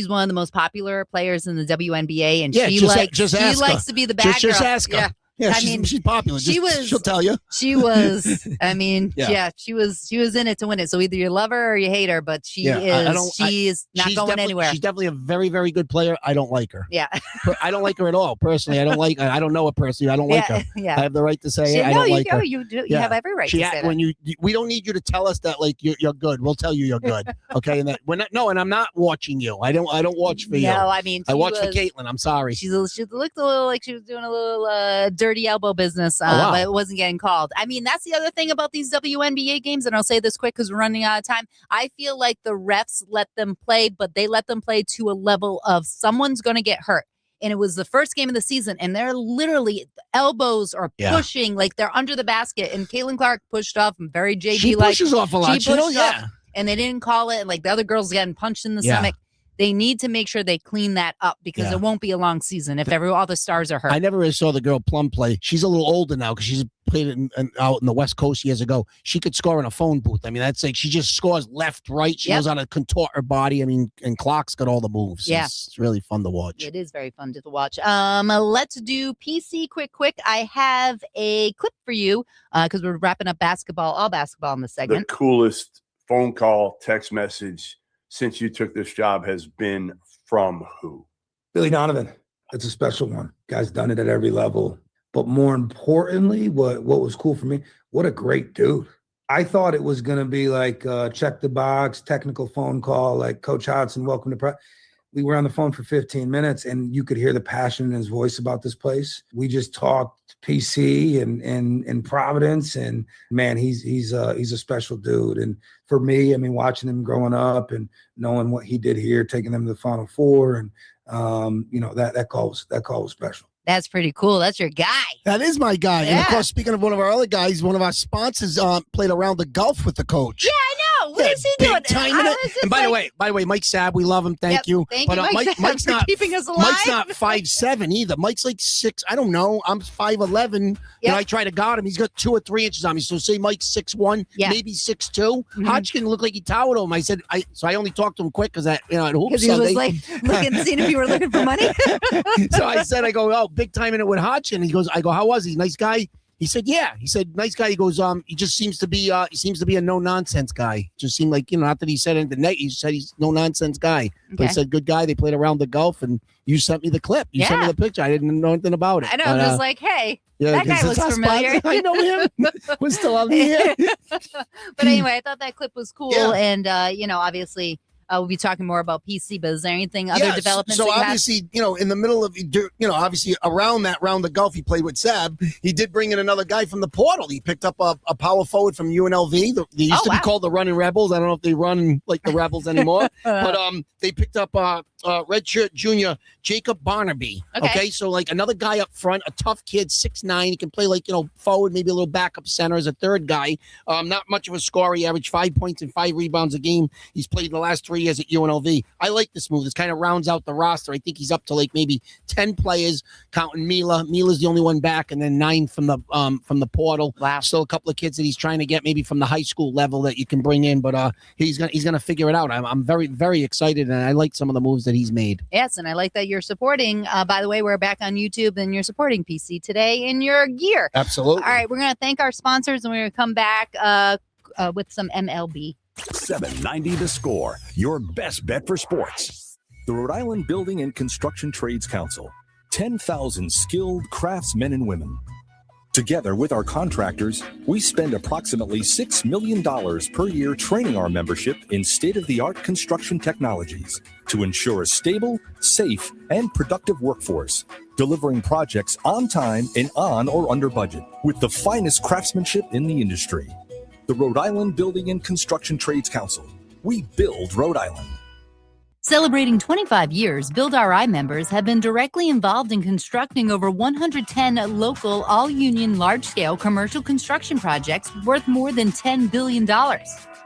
one of the most popular players in the WNBA, and she likes to be the bad girl. Just ask her. Yeah. Yeah, she's popular. She'll tell you. She was. She was in it to win it. So either you love her or you hate her, but she is not going anywhere. She's definitely a very, very good player. I don't like her. Yeah, I don't like her at all. Personally, I don't know her personally. I don't like her. Yeah, I have the right to say it. I don't like her. You have every right to say that. We don't need you to tell us that you're good. We'll tell you you're good. Okay, and that we're not. No, and I'm not watching you. I don't watch for you. No, I watch for Caitlin. I'm sorry. She looked a little like she was doing a little dirty elbow business, but it wasn't getting called. That's the other thing about these WNBA games, and I'll say this quick because we're running out of time. I feel like the refs let them play, but they let them play to a level of someone's going to get hurt. And it was the first game of the season, and they're literally elbows are pushing like they're under the basket. And Caitlin Clark pushed off, and very JV she pushes off a lot. She pushed off, and they didn't call it. And like the other girls getting punched in the stomach. They need to make sure they clean that up because it won't be a long season if all the stars are hurt. I never really saw the girl Plum play. She's a little older now because she's played out in the West Coast years ago. She could score in a phone booth. That's like she just scores left, right. She knows how to contort her body. And Clark's got all the moves. Yeah. It's really fun to watch. It is very fun to watch. Let's do PC quick. I have a clip for you because we're wrapping up all basketball in the segment. The coolest phone call, text message since you took this job has been from who? Billy Donovan. It's a special one. Guy's done it at every level. But more importantly, what was cool for me, what a great dude. I thought it was going to be like check the box, technical phone call, like Coach Hodgson, welcome to prep. We were on the phone for 15 minutes and you could hear the passion in his voice about this place. We just talked PC and Providence, and man, he's a special dude. And for me, watching him growing up and knowing what he did here, taking them to the Final Four, and that call was special. That's pretty cool. That's your guy. That is my guy. Yeah. And of course, speaking of one of our other guys, one of our sponsors played around the golf with the coach. Yeah, I know. What is he doing? And by the way, Mike Sabb, we love him. Thank you. Thank you, Mike's for not keeping us alive. Mike's not 5'7" either. Mike's like 6. I don't know. I'm 5'11". And I try to guard him. He's got 2 or 3 inches on me. So say Mike's 6'1", maybe 6'2". Mm-hmm. Hodgkin looked like he towered him. I said, so I only talked to him quick because at Hoop Sunday. He was like seeing if you were looking for money. So I go, oh, big time in it with Hodgkin. He goes, how was he? Nice guy. He said, yeah. He said, nice guy. He goes, he just seems to be a no nonsense guy. Just seemed like, not that he said in the net. He said he's no nonsense guy. Okay. But he said, good guy. They played around the golf, and you sent me the clip. You sent me the picture. I didn't know anything about it. I know. I'm just like, hey, that guy looks familiar. I know him. We're still on the air. But anyway, I thought that clip was cool, and obviously. We'll be talking more about PC, but is there anything other developments? So obviously, in the middle of, obviously around that round of golf he played with Sab, he did bring in another guy from the portal. He picked up a power forward from UNLV. They used to be called the Running Rebels. I don't know if they run like the Rebels anymore, but they picked up redshirt junior Jacob Barnaby. Okay, so like another guy up front, a tough kid, 6'9". He can play forward, maybe a little backup center as a third guy. Not much of a scorer. He averaged 5 points and 5 rebounds a game. He's played in the last 3 3 years at UNLV. I like this move. This kind of rounds out the roster. I think he's up to like maybe 10 players, counting Mila. Mila's the only one back, and then 9 from the portal. Wow. Still a couple of kids that he's trying to get maybe from the high school level that you can bring in, but he's gonna figure it out. I'm very, very excited, and I like some of the moves that he's made. Yes, and I like that you're supporting. By the way, we're back on YouTube, and you're supporting PC Today in your gear. Absolutely. All right, we're going to thank our sponsors, and we're going to come back with some MLB. 790 The Score, your best bet for sports. The Rhode Island Building and Construction Trades Council, 10,000 skilled craftsmen and women. Together with our contractors, we spend approximately $6 million per year training our membership in state-of-the-art construction technologies to ensure a stable, safe, and productive workforce, delivering projects on time and on or under budget with the finest craftsmanship in the industry. The Rhode Island Building and Construction Trades Council. We build Rhode Island. Celebrating 25 years, Build RI members have been directly involved in constructing over 110 local, all-union, large-scale commercial construction projects worth more than $10 billion,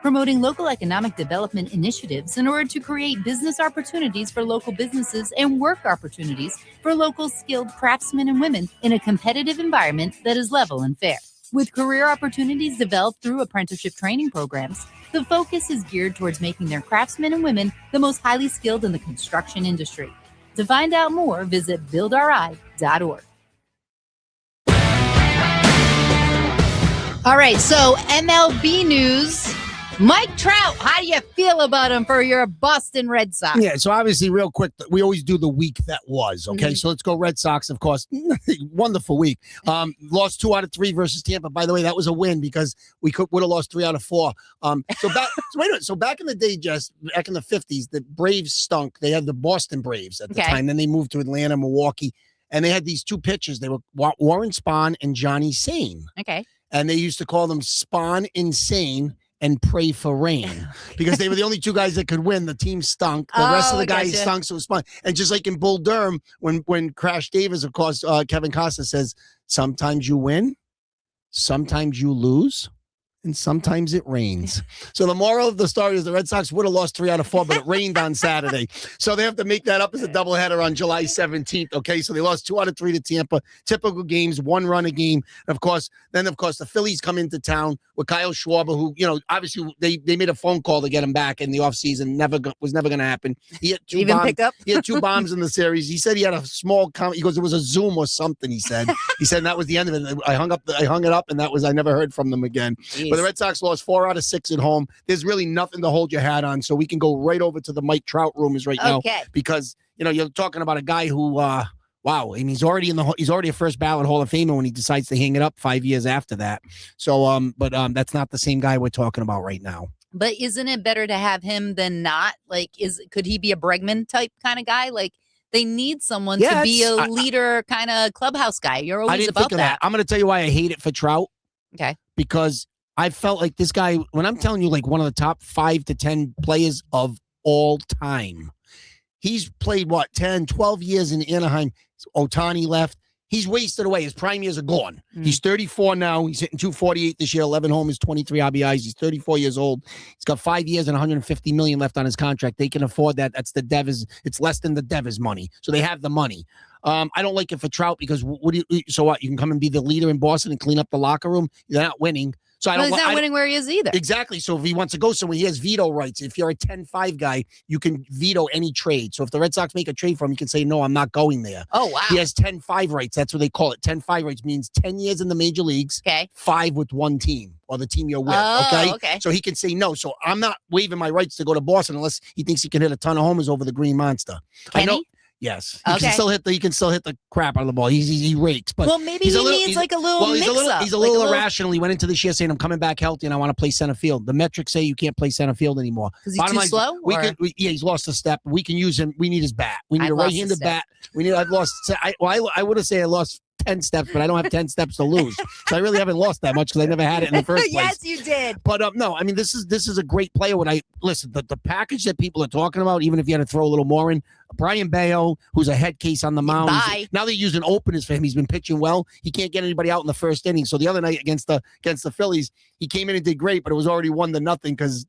promoting local economic development initiatives in order to create business opportunities for local businesses and work opportunities for local skilled craftsmen and women in a competitive environment that is level and fair. With career opportunities developed through apprenticeship training programs, the focus is geared towards making their craftsmen and women the most highly skilled in the construction industry. To find out more, visit buildri.org. All right, so MLB news. Mike Trout, how do you feel about him for your Boston Red Sox? Yeah, so obviously, real quick, we always do the week that was, okay? Mm-hmm. So let's go Red Sox, of course. Wonderful week. Lost 2 out of 3 versus Tampa. By the way, that was a win because we would have lost 3 out of 4. So back in the day, Jess, back in the 50s, the Braves stunk. They had the Boston Braves at the time. Then they moved to Atlanta, Milwaukee, and they had these 2 pitchers. They were Warren Spahn and Johnny Sane. Okay. And they used to call them Spahn Insane and pray for rain because they were the only 2 guys that could win. The team stunk. The rest of the guys stunk, so it was fun. And just like in Bull Durham, when Crash Davis, of course, Kevin Costner says, sometimes you win, sometimes you lose, and sometimes it rains. So the moral of the story is the Red Sox would have lost 3 out of 4, but it rained on Saturday. So they have to make that up as a doubleheader on July 17th. Okay, so they lost 2 out of 3 to Tampa. Typical games, 1 run a game. And of course, the Phillies come into town with Kyle Schwarber, who, obviously they made a phone call to get him back in the offseason. Was never going to happen. He had 2 bombs. Picked up? He had 2 bombs in the series. He said he had a small comment. He goes, it was a Zoom or something, he said. And that was the end of it. I hung it up, and I never heard from them again. Jeez. But the Red Sox lost 4 out of 6 at home. There's really nothing to hold your hat on, so we can go right over to the Mike Trout rumors right now. Because you're talking about a guy who, wow, I mean, he's already a first ballot Hall of Famer when he decides to hang it up 5 years after that. So, but that's not the same guy we're talking about right now. But isn't it better to have him than not? Like, could he be a Bregman type kind of guy? Like, they need someone to be a leader kind of clubhouse guy. You're always about that. I'm going to tell you why I hate it for Trout. Okay. Because I felt like this guy, when I'm telling you, like one of the top 5 to 10 players of all time, he's played 10, 12 years in Anaheim. Ohtani left. He's wasted away. His prime years are gone. He's 34 now. He's hitting .248 this year, 11 homers, 23 RBIs. He's 34 years old. He's got 5 years and $150 million left on his contract. They can afford that. That's the Devers. It's less than the Devers money. So they have the money. I don't like it for Trout because so what? You can come and be the leader in Boston and clean up the locker room. They're not winning. So he's not winning where he is either. Exactly. So if he wants to go somewhere, he has veto rights. If you're a 10-5 guy, you can veto any trade. So if the Red Sox make a trade for him, he can say, no, I'm not going there. Oh, wow. He has 10-5 rights. That's what they call it. 10-5 rights means 10 years in the major leagues, 5 with one team or the team you're with. Okay. So he can say no. So I'm not waiving my rights to go to Boston unless he thinks he can hit a ton of homers over the Green Monster. Can he? Yes, he can still hit the crap out of the ball. He rakes, but maybe he needs like a little mix-up. He's a little irrational. He went into this year saying, "I'm coming back healthy and I want to play center field." The metrics say you can't play center field anymore because he's too slow. He's lost a step. We can use him. We need his bat. We need a right-handed bat. I would have said I lost 10 steps, but I don't have 10 steps to lose. So I really haven't lost that much because I never had it in the first place. Yes, you did. But no, I mean, this is a great player. The package that people are talking about, even if you had to throw a little more in, Brian Bayo, who's a head case on the mound. Bye. Now they're using openers for him. He's been pitching well. He can't get anybody out in the first inning. So the other night against the Phillies, he came in and did great, but it was already 1-0 because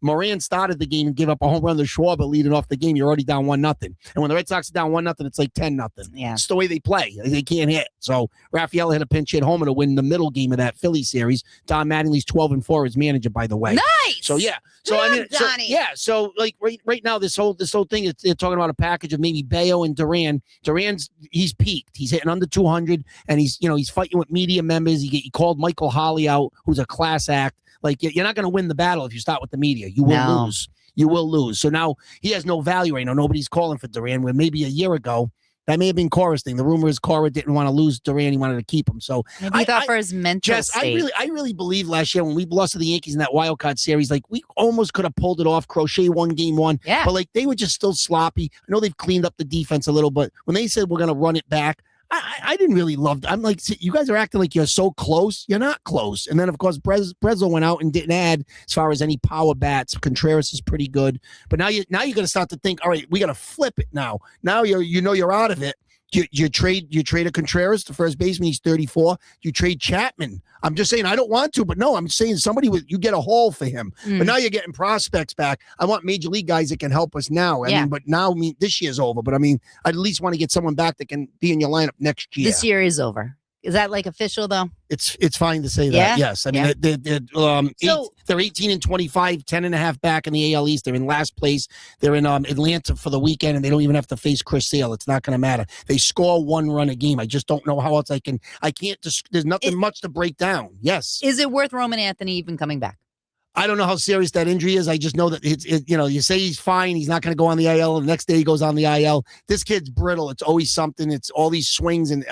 Moran started the game and gave up a home run to Schwarber leading off the game. You're already down 1-0. And when the Red Sox are down 1-0, it's like 10-0. Yeah. It's the way they play. They can't hit. So Rafael hit a pinch hit homer to win the middle game of that Philly series. Don Mattingly's 12-4 as manager, by the way. Nice. So yeah. So Good I mean, job, Donnie. So like right now, this whole thing, they're talking about a package of maybe Bayo and Duran. He's peaked. He's hitting under 200, and he's fighting with media members. He called Michael Holley out, who's a class act. Like, you're not going to win the battle if you start with the media. You will lose. You will lose. So now he has no value right now. Nobody's calling for Duran. Where maybe a year ago, that may have been Cora's thing. The rumor is Cora didn't want to lose Duran. He wanted to keep him. So maybe he thought for his mental state. I really believe last year when we lost to the Yankees in that wild card series, like, we almost could have pulled it off. Crochet won game 1. Yeah. But like, they were just still sloppy. I know they've cleaned up the defense a little, but when they said we're going to run it back, I didn't really love it. I'm like, you guys are acting like you're so close. You're not close. And then, of course, Brezzo went out and didn't add as far as any power bats. Contreras is pretty good. But now you're going to start to think, all right, we got to flip it now. Now you're out of it. You trade a Contreras, the first baseman, he's 34. You trade Chapman. I'm just saying, I don't want to, but no, I'm saying you get a haul for him. But now you're getting prospects back. I want major league guys that can help us now. I mean, but now this year's over. But I mean, I'd at least want to get someone back that can be in your lineup next year. This year is over. Is that like official though? It's fine to say that. Yeah? Yes. I mean, they're 18-25, 10.5 back in the AL East. They're in last place. They're in Atlanta for the weekend, and they don't even have to face Chris Sale. It's not going to matter. They score 1 run a game. I just don't know how else I can't. There's nothing much to break down. Yes. Is it worth Roman Anthony even coming back? I don't know how serious that injury is. I just know that you say he's fine. He's not going to go on the IL. The next day he goes on the IL. This kid's brittle. It's always something. It's all these swings. And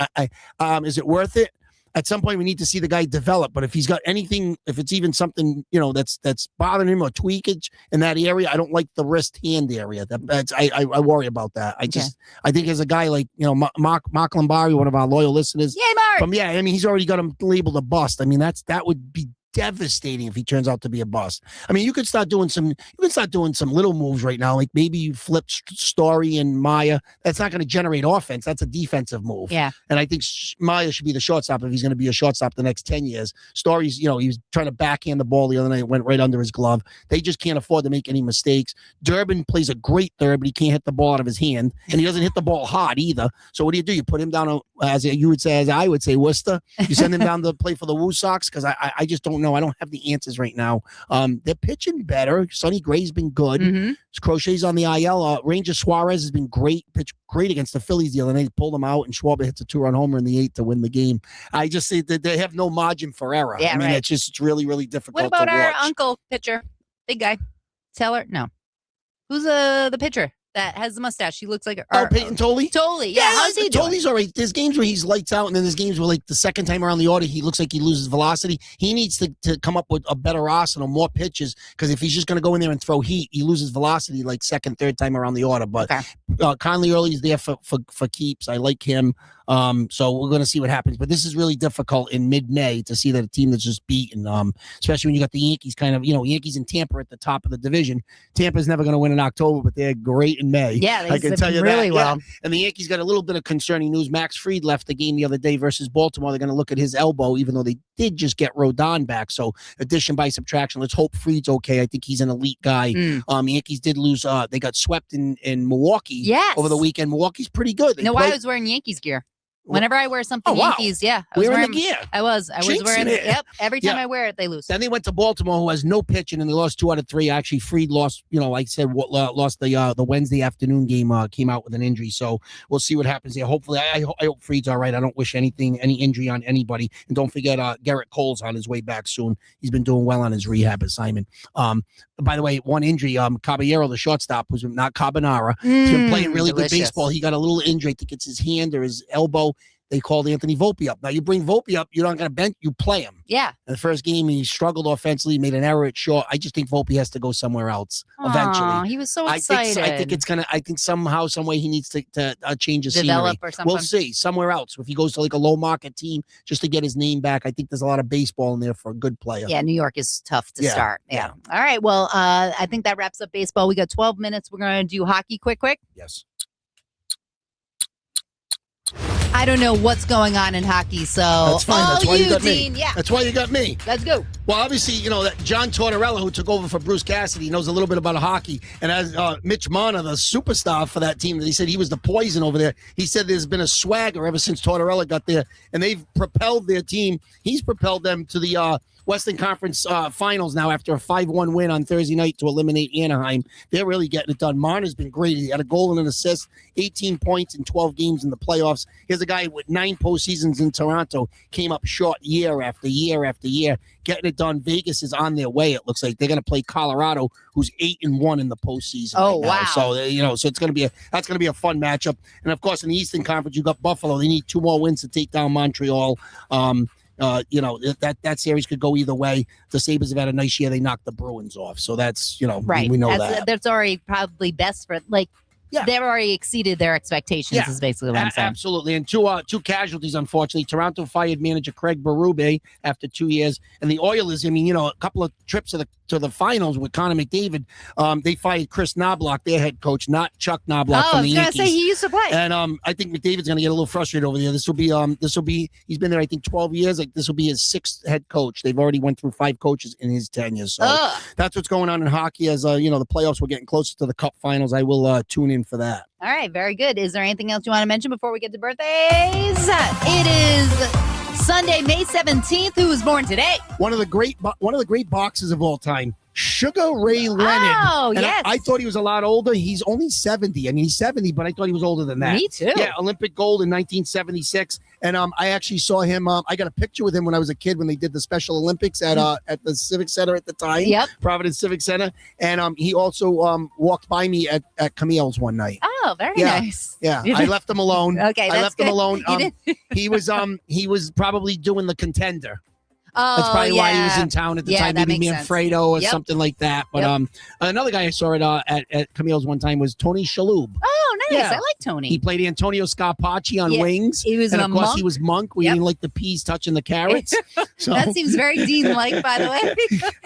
is it worth it? At some point, we need to see the guy develop. But if he's got anything, if it's even something, that's bothering him or tweakage in that area, I don't like the wrist hand area. I worry about that. I think as a guy like, Mark Lombari, one of our loyal listeners. Yay, Mark! I mean, he's already got him labeled a bust. I mean, that would be devastating if he turns out to be a bust. I mean, you could start doing some little moves right now. Like maybe you flip Story and Maya. That's not going to generate offense. That's a defensive move. Yeah. And I think Maya should be the shortstop if he's going to be a shortstop the next 10 years. Story's, he was trying to backhand the ball the other night. It went right under his glove. They just can't afford to make any mistakes. Durbin plays a great third, but he can't hit the ball out of his hand. And he doesn't hit the ball hard either. So what do? You put him down, as I would say, Worcester. You send him down to play for the Woo Sox because I just don't know. I don't have the answers right now. They're pitching better. Sonny Gray's been good. Mm-hmm. Crochet's on the IL. Ranger Suarez has been great. Pitched great against the Phillies the other night. Pulled them out, and Schwarber hits a 2-run homer in the 8th to win the game. I just say that they have no margin for error. Yeah, I mean, right. it's really, really difficult. What about to our watch. uncle pitcher, big guy, Teller? No, who's the pitcher that has the mustache? He looks like Peyton Tolley. Tolley, yeah. How's he doing? Tolley's all right. There's games where he's lights out, and then there's games where, like, the second time around the order, he looks like he loses velocity. He needs to come up with a better arsenal, more pitches, because if he's just going to go in there and throw heat, he loses velocity like second, third time around the order. But Conley Early is there for keeps. I like him. So we're going to see what happens. But this is really difficult in mid-May to see that a team that's just beaten, especially when you got the Yankees Yankees and Tampa at the top of the division. Tampa's never going to win in October, but they're great in May. Yeah, I can tell you really that. well. Yeah. And the Yankees got a little bit of concerning news. Max Fried left the game the other day versus Baltimore. They're going to look at his elbow, even though they did just get Rodon back. So addition by subtraction. Let's hope Fried's okay. I think he's an elite guy. Yankees did lose. They got swept in Milwaukee over the weekend. Milwaukee's pretty good. I was wearing Yankees gear. Whenever I wear something Yankees, I was wearing the gear. I was wearing it. Yep. Every time I wear it, they lose. Then they went to Baltimore, who has no pitching, and they lost 2 out of 3. Actually, Fried lost. Like I said, lost the Wednesday afternoon game. Came out with an injury, so we'll see what happens here. Hopefully, I hope Fried's all right. I don't wish any injury on anybody. And don't forget, Garrett Cole's on his way back soon. He's been doing well on his rehab assignment. By the way, one injury. Caballero, the shortstop, who's not Cabanara, he's been playing really good baseball. He got a little injury. I think it's his hand or his elbow. they called Anthony Volpe up. Now you bring Volpe up, you're not going to bench, you play him. Yeah. In the first game, he struggled offensively, made an error at short. I just think Volpe has to go somewhere else eventually. He was so excited. I think somehow, some way he needs to change his develop scenery. or something. We'll see somewhere else. If he goes to like a low market team just to get his name back, I think there's a lot of baseball in there for a good player. Yeah, New York is tough to start. Yeah. All right. Well, I think that wraps up baseball. We got 12 minutes. We're going to do hockey quick. Yes. I don't know what's going on in hockey, so that's fine. That's why you got Dean, me. Yeah. That's why you got me. Let's go. Well, obviously, that John Tortorella, who took over for Bruce Cassidy, knows a little bit about hockey. And as Mitch Marner, the superstar for that team, he said he was the poison over there. He said there's been a swagger ever since Tortorella got there, and they've propelled their team. He's propelled them to the Western Conference Finals now after a 5-1 win on Thursday night to eliminate Anaheim. They're really getting it done. Marner's been great. He had a goal and an assist, 18 points in 12 games in the playoffs. Here's a guy with 9 postseasons in Toronto, came up short year after year after year, getting it done. Vegas is on their way. It looks like they're going to play Colorado, who's 8-1 in the postseason. Oh, right now. wow. So so it's going to be that's going to be a fun matchup. And of course, in the Eastern Conference, you got Buffalo. They need 2 more wins to take down Montreal. That series could go either way. The Sabres have had a nice year. They knocked the Bruins off. So that's, right. We know that. That's already probably best for, they've already exceeded their expectations, is basically what I'm saying. Absolutely. And two casualties, unfortunately. Toronto fired manager Craig Berube after 2 years. And the Oilers, a couple of trips to the finals with Connor McDavid, they fired Chris Knobloch, their head coach, not Chuck Knobloch from the Yankees. I was going to say he used to play. And I think McDavid's going to get a little frustrated over there. This will be he's been there, I think, 12 years. Like, this will be his 6th head coach. They've already went through 5 coaches in his tenure. So that's what's going on in hockey as, the playoffs were getting closer to the Cup finals. I will tune in for that. All right, very good. Is there anything else you want to mention before we get to birthdays? It is Sunday, May 17th. Who was born today? One of the great boxers of all time, Sugar Ray Leonard. Oh, and yes. I thought he was a lot older. He's only 70. I mean, he's 70, but I thought he was older than that. Me too. Yeah, Olympic gold in 1976. And I actually saw him. I got a picture with him when I was a kid when they did the Special Olympics at the Civic Center at the time. Yep. Providence Civic Center. And he also walked by me at Camille's one night. Oh, very nice. Yeah, I left him alone. Okay, I left him alone. You He was probably doing the Contender. Oh, That's probably why he was in town at the time. that Maybe makes sense. Manfredo or Yep. something like that. But Yep. another guy I saw at Camille's one time was Tony Shalhoub. Oh, nice. Yeah. I like Tony. He played Antonio Scarpacci on Yeah, Wings. he was and a of course monk. he was Monk. We Yep. didn't like the peas touching the carrots. So That seems very Dean-like, by the way.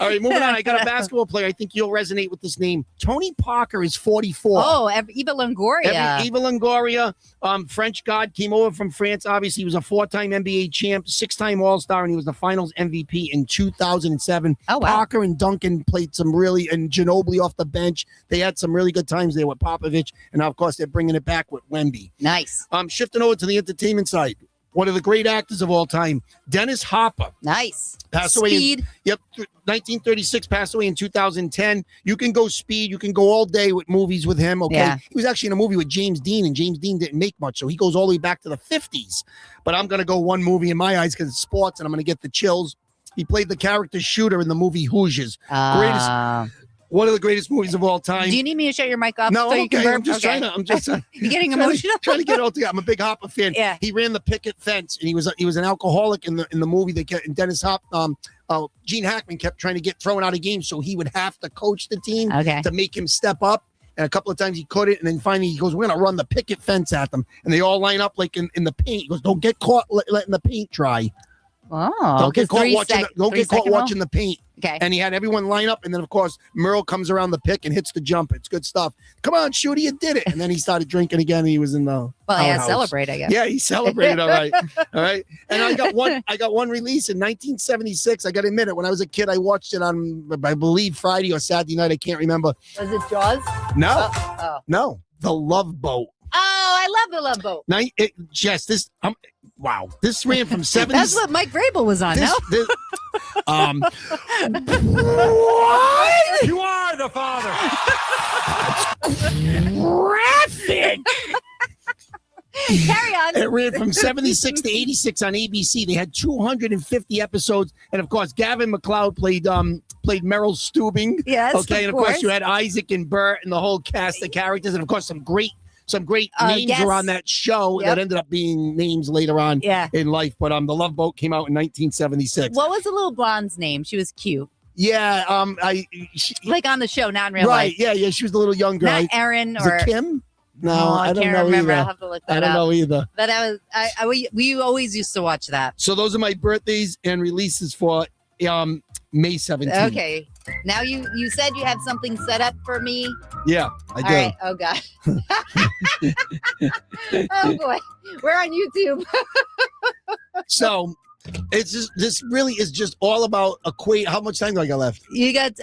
all right, moving on. I got a basketball player. I think you'll resonate with this name. Tony Parker is 44. Oh, Eva Longoria. Eva Longoria, French god, came over from France. Obviously, he was a 4-time NBA champ, 6-time All-Star, and he was the Finals MVP in 2007. Oh, wow. Parker and Duncan played and Ginobili off the bench. They had some really good times there with Popovich, and now, of course, they're bringing it back with Wemby. Nice. Shifting over to the entertainment side. One of the great actors of all time, Dennis Hopper. Nice. Passed away. Speed. 1936, passed away in 2010. You can go Speed. You can go all day with movies with him. Okay. Yeah. He was actually in a movie with James Dean, and James Dean didn't make much. So he goes all the way back to the 50s. But I'm going to go one movie in my eyes because it's sports, and I'm going to get the chills. He played the character Shooter in the movie Hoosiers. One of the greatest movies of all time. Do you need me to shut your mic off? No, so you okay. can burp? I'm just trying to. You're getting emotional. Trying to get it all together. I'm a big Hopper fan. Yeah. He ran the picket fence, and he was an alcoholic in the movie. And Dennis Gene Hackman kept trying to get thrown out of games, so he would have to coach the team to make him step up. And a couple of times he couldn't, and then finally he goes, "We're gonna run the picket fence at them," and they all line up like in the paint. He goes, "Don't get caught letting the paint dry." Oh, don't get caught watching the paint. Okay. And he had everyone line up, and then of course Merle comes around the pick and hits the jump. It's good stuff. Come on, Shooty, you did it. And then he started drinking again, and he was in the celebrate, I guess. Yeah, he celebrated. All right. And I got one release in 1976. I got to admit it. When I was a kid, I watched it on, I believe, Friday or Saturday night. I can't remember. Was it Jaws? No. No. The Love Boat. Oh, I love The Love Boat. Wow. This ran from 70s. That's what Mike Vrabel was on, no? What? You are the father. Graphic. Carry on. It ran from 76 to 86 on ABC. They had 250 episodes. And of course, Gavin McLeod played Meryl Stubing. Yes. Okay. And of course, you had Isaac and Bert and the whole cast of characters. And of course, some great some great names yes. were on that show that ended up being names later on in life. But The Love Boat came out in 1976. What was the little blonde's name? She was cute. Yeah, like on the show, not in real life. Right, yeah, she was the little young girl. Not Erin Is or it Kim? No, I don't can't know remember. either. I'll have to look that I don't know either. But we always used to watch that. So those are my birthdays and releases for May 17th. Okay. Now you said you have something set up for me. Yeah, I do. All right. Oh God. Oh boy. We're on YouTube. So it's just this really is just all about how much time do I got left? You got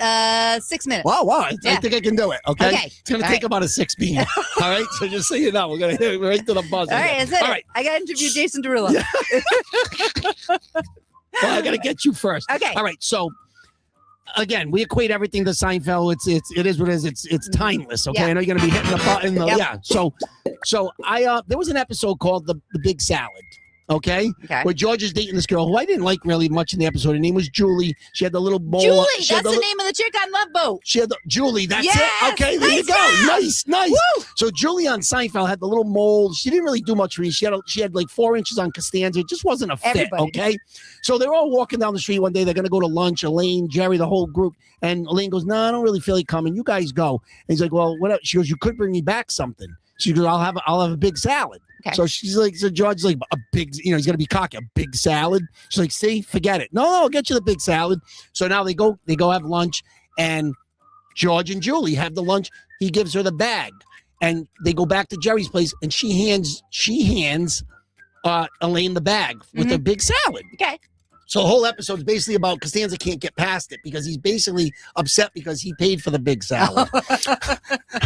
6 minutes. Wow. I think I can do it. Okay. It's gonna take about a 6 p.m. All right. So just so you know, we're gonna hit it right to the buzzer. All right, all right. I gotta interview Jason Derulo. Yeah. Well, I gotta get you first. Okay. All right. So again, we equate everything to Seinfeld. It is what it is. It's timeless. Okay. Yeah. I know you're gonna be hitting the button. Yep. Yeah. So I there was an episode called the Big Salad. Okay. Where George is dating this girl who I didn't like really much in the episode. Her name was Julie. She had the little bowl. Julie, that's the name of the chick on Love Boat. She had Julie. That's Yes, it. Okay, there you go. job. Nice. Woo. So Julie on Seinfeld had the little mole. She didn't really do much for me. She had like 4 inches on Costanza. It just wasn't a fit. Everybody. Okay. So they're all walking down the street one day. They're gonna go to lunch. Elaine, Jerry, the whole group. And Elaine goes, "No, I don't really feel like coming. You guys go." And he's like, "Well, what?" She goes, "You could bring me back something." She goes, I'll have a big salad." Okay. So George's like, a big, he's gonna be cocky, a big salad. She's like, "See, forget it. No, I'll get you the big salad." So now they go have lunch, and George and Julie have the lunch. He gives her the bag, and they go back to Jerry's place, and she hands Elaine the bag with the big salad. Okay. So the whole episode is basically about Costanza can't get past it because he's basically upset because he paid for the big salad.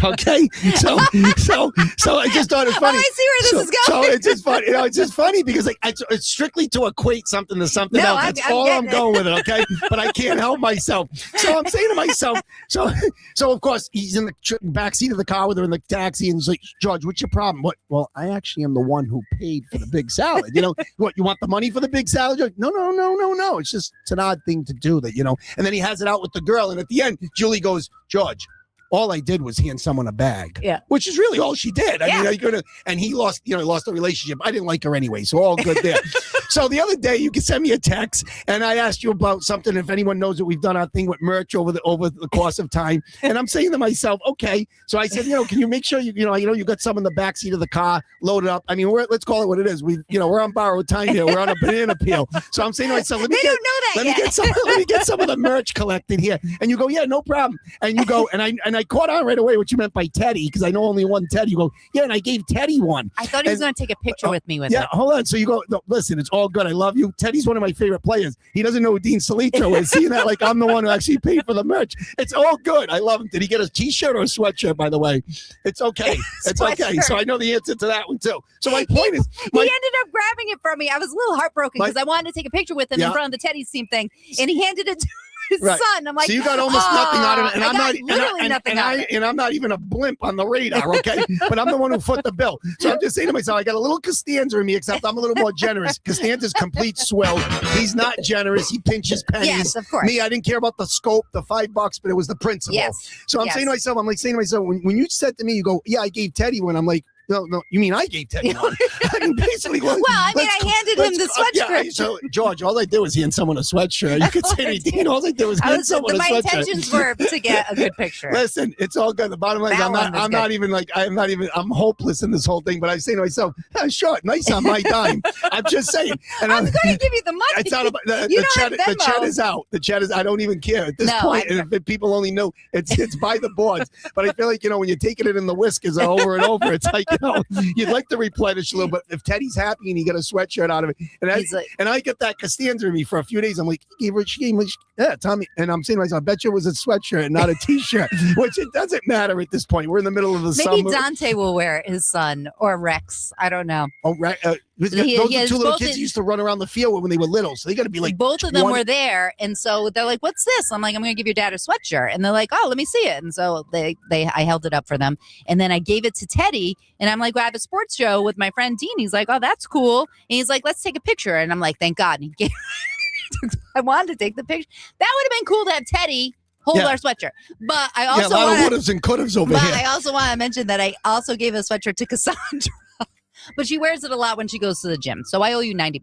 Okay, so I just thought it was funny. Oh, I see where this is going. So it's just funny. It's just funny because it's strictly to equate something to something else. That's all I'm going with it. Okay, but I can't help myself. So I'm saying to myself, so of course he's in the back seat of the car with her in the taxi, and he's like, "George, what's your problem?" "What? Well, I actually am the one who paid for the big salad. What? You want the money for the big salad?" You're like, No. It's an odd thing to do that, And then he has it out with the girl, and at the end, Julie goes, "George, all I did was hand someone a bag." Yeah. Which is really all she did. I mean, and he lost the relationship. I didn't like her anyway, so all good there. So the other day, you can send me a text, and I asked you about something. If anyone knows that we've done our thing with merch over the course of time, and I'm saying to myself, okay. So I said, can you make sure you got some in the back seat of the car loaded up? I mean, let's call it what it is. We're on borrowed time here. We're on a banana peel. So I'm saying to myself, let me get some of the merch collected here. And you go, yeah, no problem. And you go, and I caught on right away what you meant by Teddy, because I know only one Teddy. You go, yeah, and I gave Teddy one. I thought he was going to take a picture with me with it. Yeah, hold on. So you go, no, listen, it's all good. I love you. Teddy's one of my favorite players. He doesn't know who Dean Salitro is. Seeing that like I'm the one who actually paid for the merch. It's all good. I love him. Did he get a t-shirt or a sweatshirt, by the way? It's okay. It's okay. So I know the answer to that one too. So my point is, he ended up grabbing it from me. I was a little heartbroken because I wanted to take a picture with him in front of the Teddy's team thing, and he handed it to his son. I'm like, so you got almost nothing out of it, and I'm not literally nothing out of it. And I'm not even a blimp on the radar, okay? But I'm the one who foot the bill. So I'm just saying to myself, I got a little Costanza in me, except I'm a little more generous. Costanza's complete swill. He's not generous. He pinches pennies. Yes, of course. Me, I didn't care about the scope, the $5, but it was the principle. Yes. So I'm saying to myself, when you said to me, you go, yeah, I gave Teddy one. I'm like, no, you mean I gave Teddy one? I mean, basically, I handed him the sweatshirt. So, George, all I did was hand someone a sweatshirt. You could say to me, Dean, all I did was hand someone a sweatshirt. My intentions were to get a good picture. Listen, it's all good. The bottom line is I'm hopeless in this whole thing, but I say to myself, sure, nice on my dime. I'm just saying. And I'm going to give you the money. It's out of the chat is out. The chat is, I don't even care at this point. And if people only know, it's by the boards. But I feel like, when you're taking it in the whiskers over and over, it's like, you'd like to replenish a little bit. If Teddy's happy and he got a sweatshirt out of it, and I get that Costanza in me for a few days, I'm like, she gave me, yeah, Tommy. And I'm saying to myself, I bet you it was a sweatshirt and not a t-shirt, which it doesn't matter at this point. We're in the middle of the summer. Maybe Dante will wear it, his son, or Rex. I don't know. Oh, those are two little kids who used to run around the field when they were little. So they got to be like, both of them were there. And so they're like, what's this? I'm like, I'm going to give your dad a sweatshirt. And they're like, oh, let me see it. And so I held it up for them. And then I gave it to Teddy. And I'm like, well, I have a sports show with my friend Dean. He's like, oh, that's cool. And he's like, let's take a picture. And I'm like, thank God. And he gave I wanted to take the picture. That would have been cool to have Teddy hold Yeah. our sweatshirt. But I Yeah, a also lot of want wouldas and couldas over but here. I also want to mention that I also gave a sweatshirt to Cassandra. But she wears it a lot when she goes to the gym. So I owe you $90.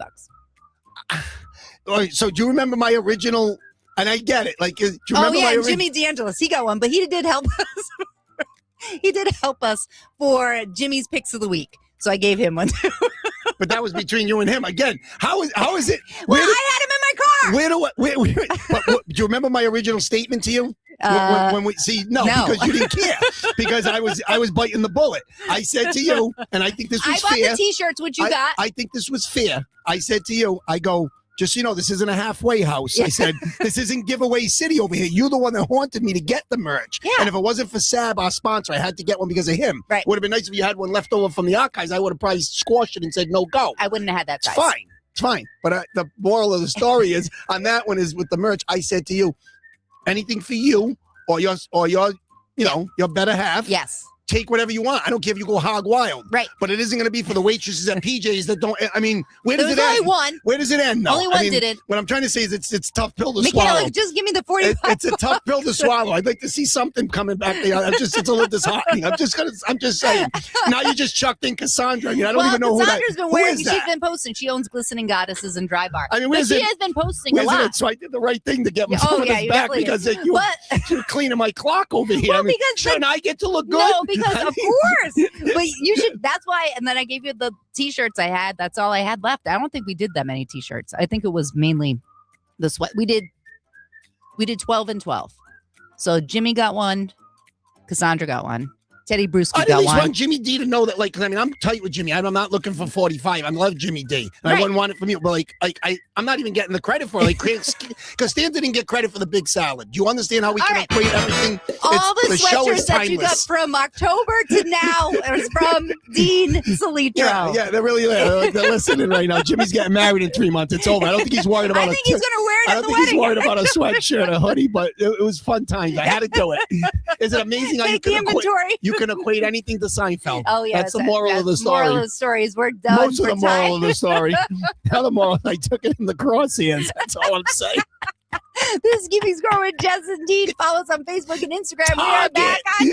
All right, so do you remember my original? And I get it. Like, do you Oh remember yeah, my and Jimmy DeAngelis, he got one, but he did help us. He did help us for Jimmy's picks of the week. So I gave him one too. But that was between you and him. Again, how is it? Well, I had him in my car. Do you remember my original statement to you? When we see no, because you didn't care. Because I was biting the bullet. I said to you, and I think this was I bought fair. the T-shirts, which you got. I think this was fair. I said to you, I go, just so you know, this isn't a halfway house. I said, this isn't giveaway city over here. You're the one that haunted me to get the merch. Yeah. And if it wasn't for Sab, our sponsor, I had to get one because of him. Right. Would have been nice if you had one left over from the archives. I would have probably squashed it and said, no, go. I wouldn't have had that It's size. fine. It's fine. But the moral of the story is on that one is with the merch. I said to you, anything for you or your your better half. Yes. Take whatever you want. I don't care if you go hog wild. Right. But it isn't going to be for the waitresses at PJs that don't. I mean, where does There it was only end? one. Where does it end? No. Only one I mean, didn't. What I'm trying to say is it's a tough pill to Michaela, swallow. just give me the 45. It's a tough pill to swallow. I'd like to see something coming back there. It's a little disheartening. I'm just saying. Now you just chucked in Cassandra. I mean, I don't even know Cassandra's been who wearing. is She's that? been posting. She owns Glistening Goddesses and Dry Bar. I mean, but where's she it? has been posting a Where's lot. it? So I did the right thing to get my Oh, of yeah, this you back definitely because did. you're cleaning my clock over here. Well, I mean, because shouldn't I get to look good? No, because I of mean- course. But you should. That's why. And then I gave you the T-shirts I had. That's all I had left. I don't think we did that many T-shirts. I think it was mainly the sweat. We did 12 and 12. So Jimmy got one. Cassandra got one. Teddy Bruschi I at got least one. want Jimmy D to know that, like, 'cause I mean, I'm tight with Jimmy. I'm not looking for 45. I love Jimmy D. And I Right. wouldn't want it from you. But, I'm not even getting the credit for it. Like, because Stan didn't get credit for the big salad. Do you understand how we All can right. equate everything? All the show is sweatshirts that you got timeless. from October to now is from Dean Salitro. Yeah, they're really they're listening right now. Jimmy's getting married in 3 months. It's over. I don't think he's worried about I think he's going to wear it I at don't the think wedding. he's worried about a sweatshirt, a hoodie, but it was fun times. I had to do it. Is it amazing how Take the inventory. you can equate anything to Seinfeld? Oh, yeah. That's the moral of the story. Moral of the story is we're done Most of for the moral time. of the story. Now the moral, I took it in the crosshairs. That's all I'm saying. This is Keeping Score with Jess and Dean. Follow us on Facebook and Instagram. We are back on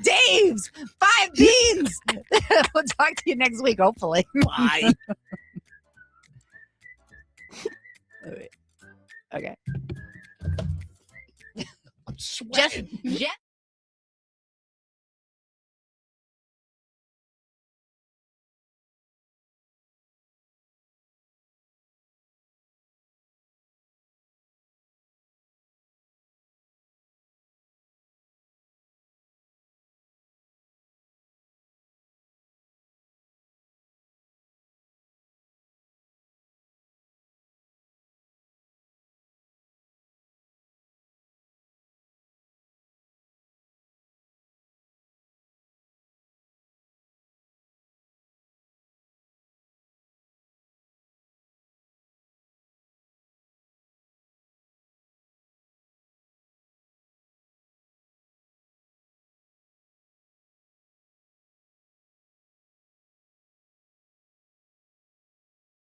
Dave's 5 Beans. We'll talk to you next week, hopefully. Bye. Okay. I'm sweating. Jess.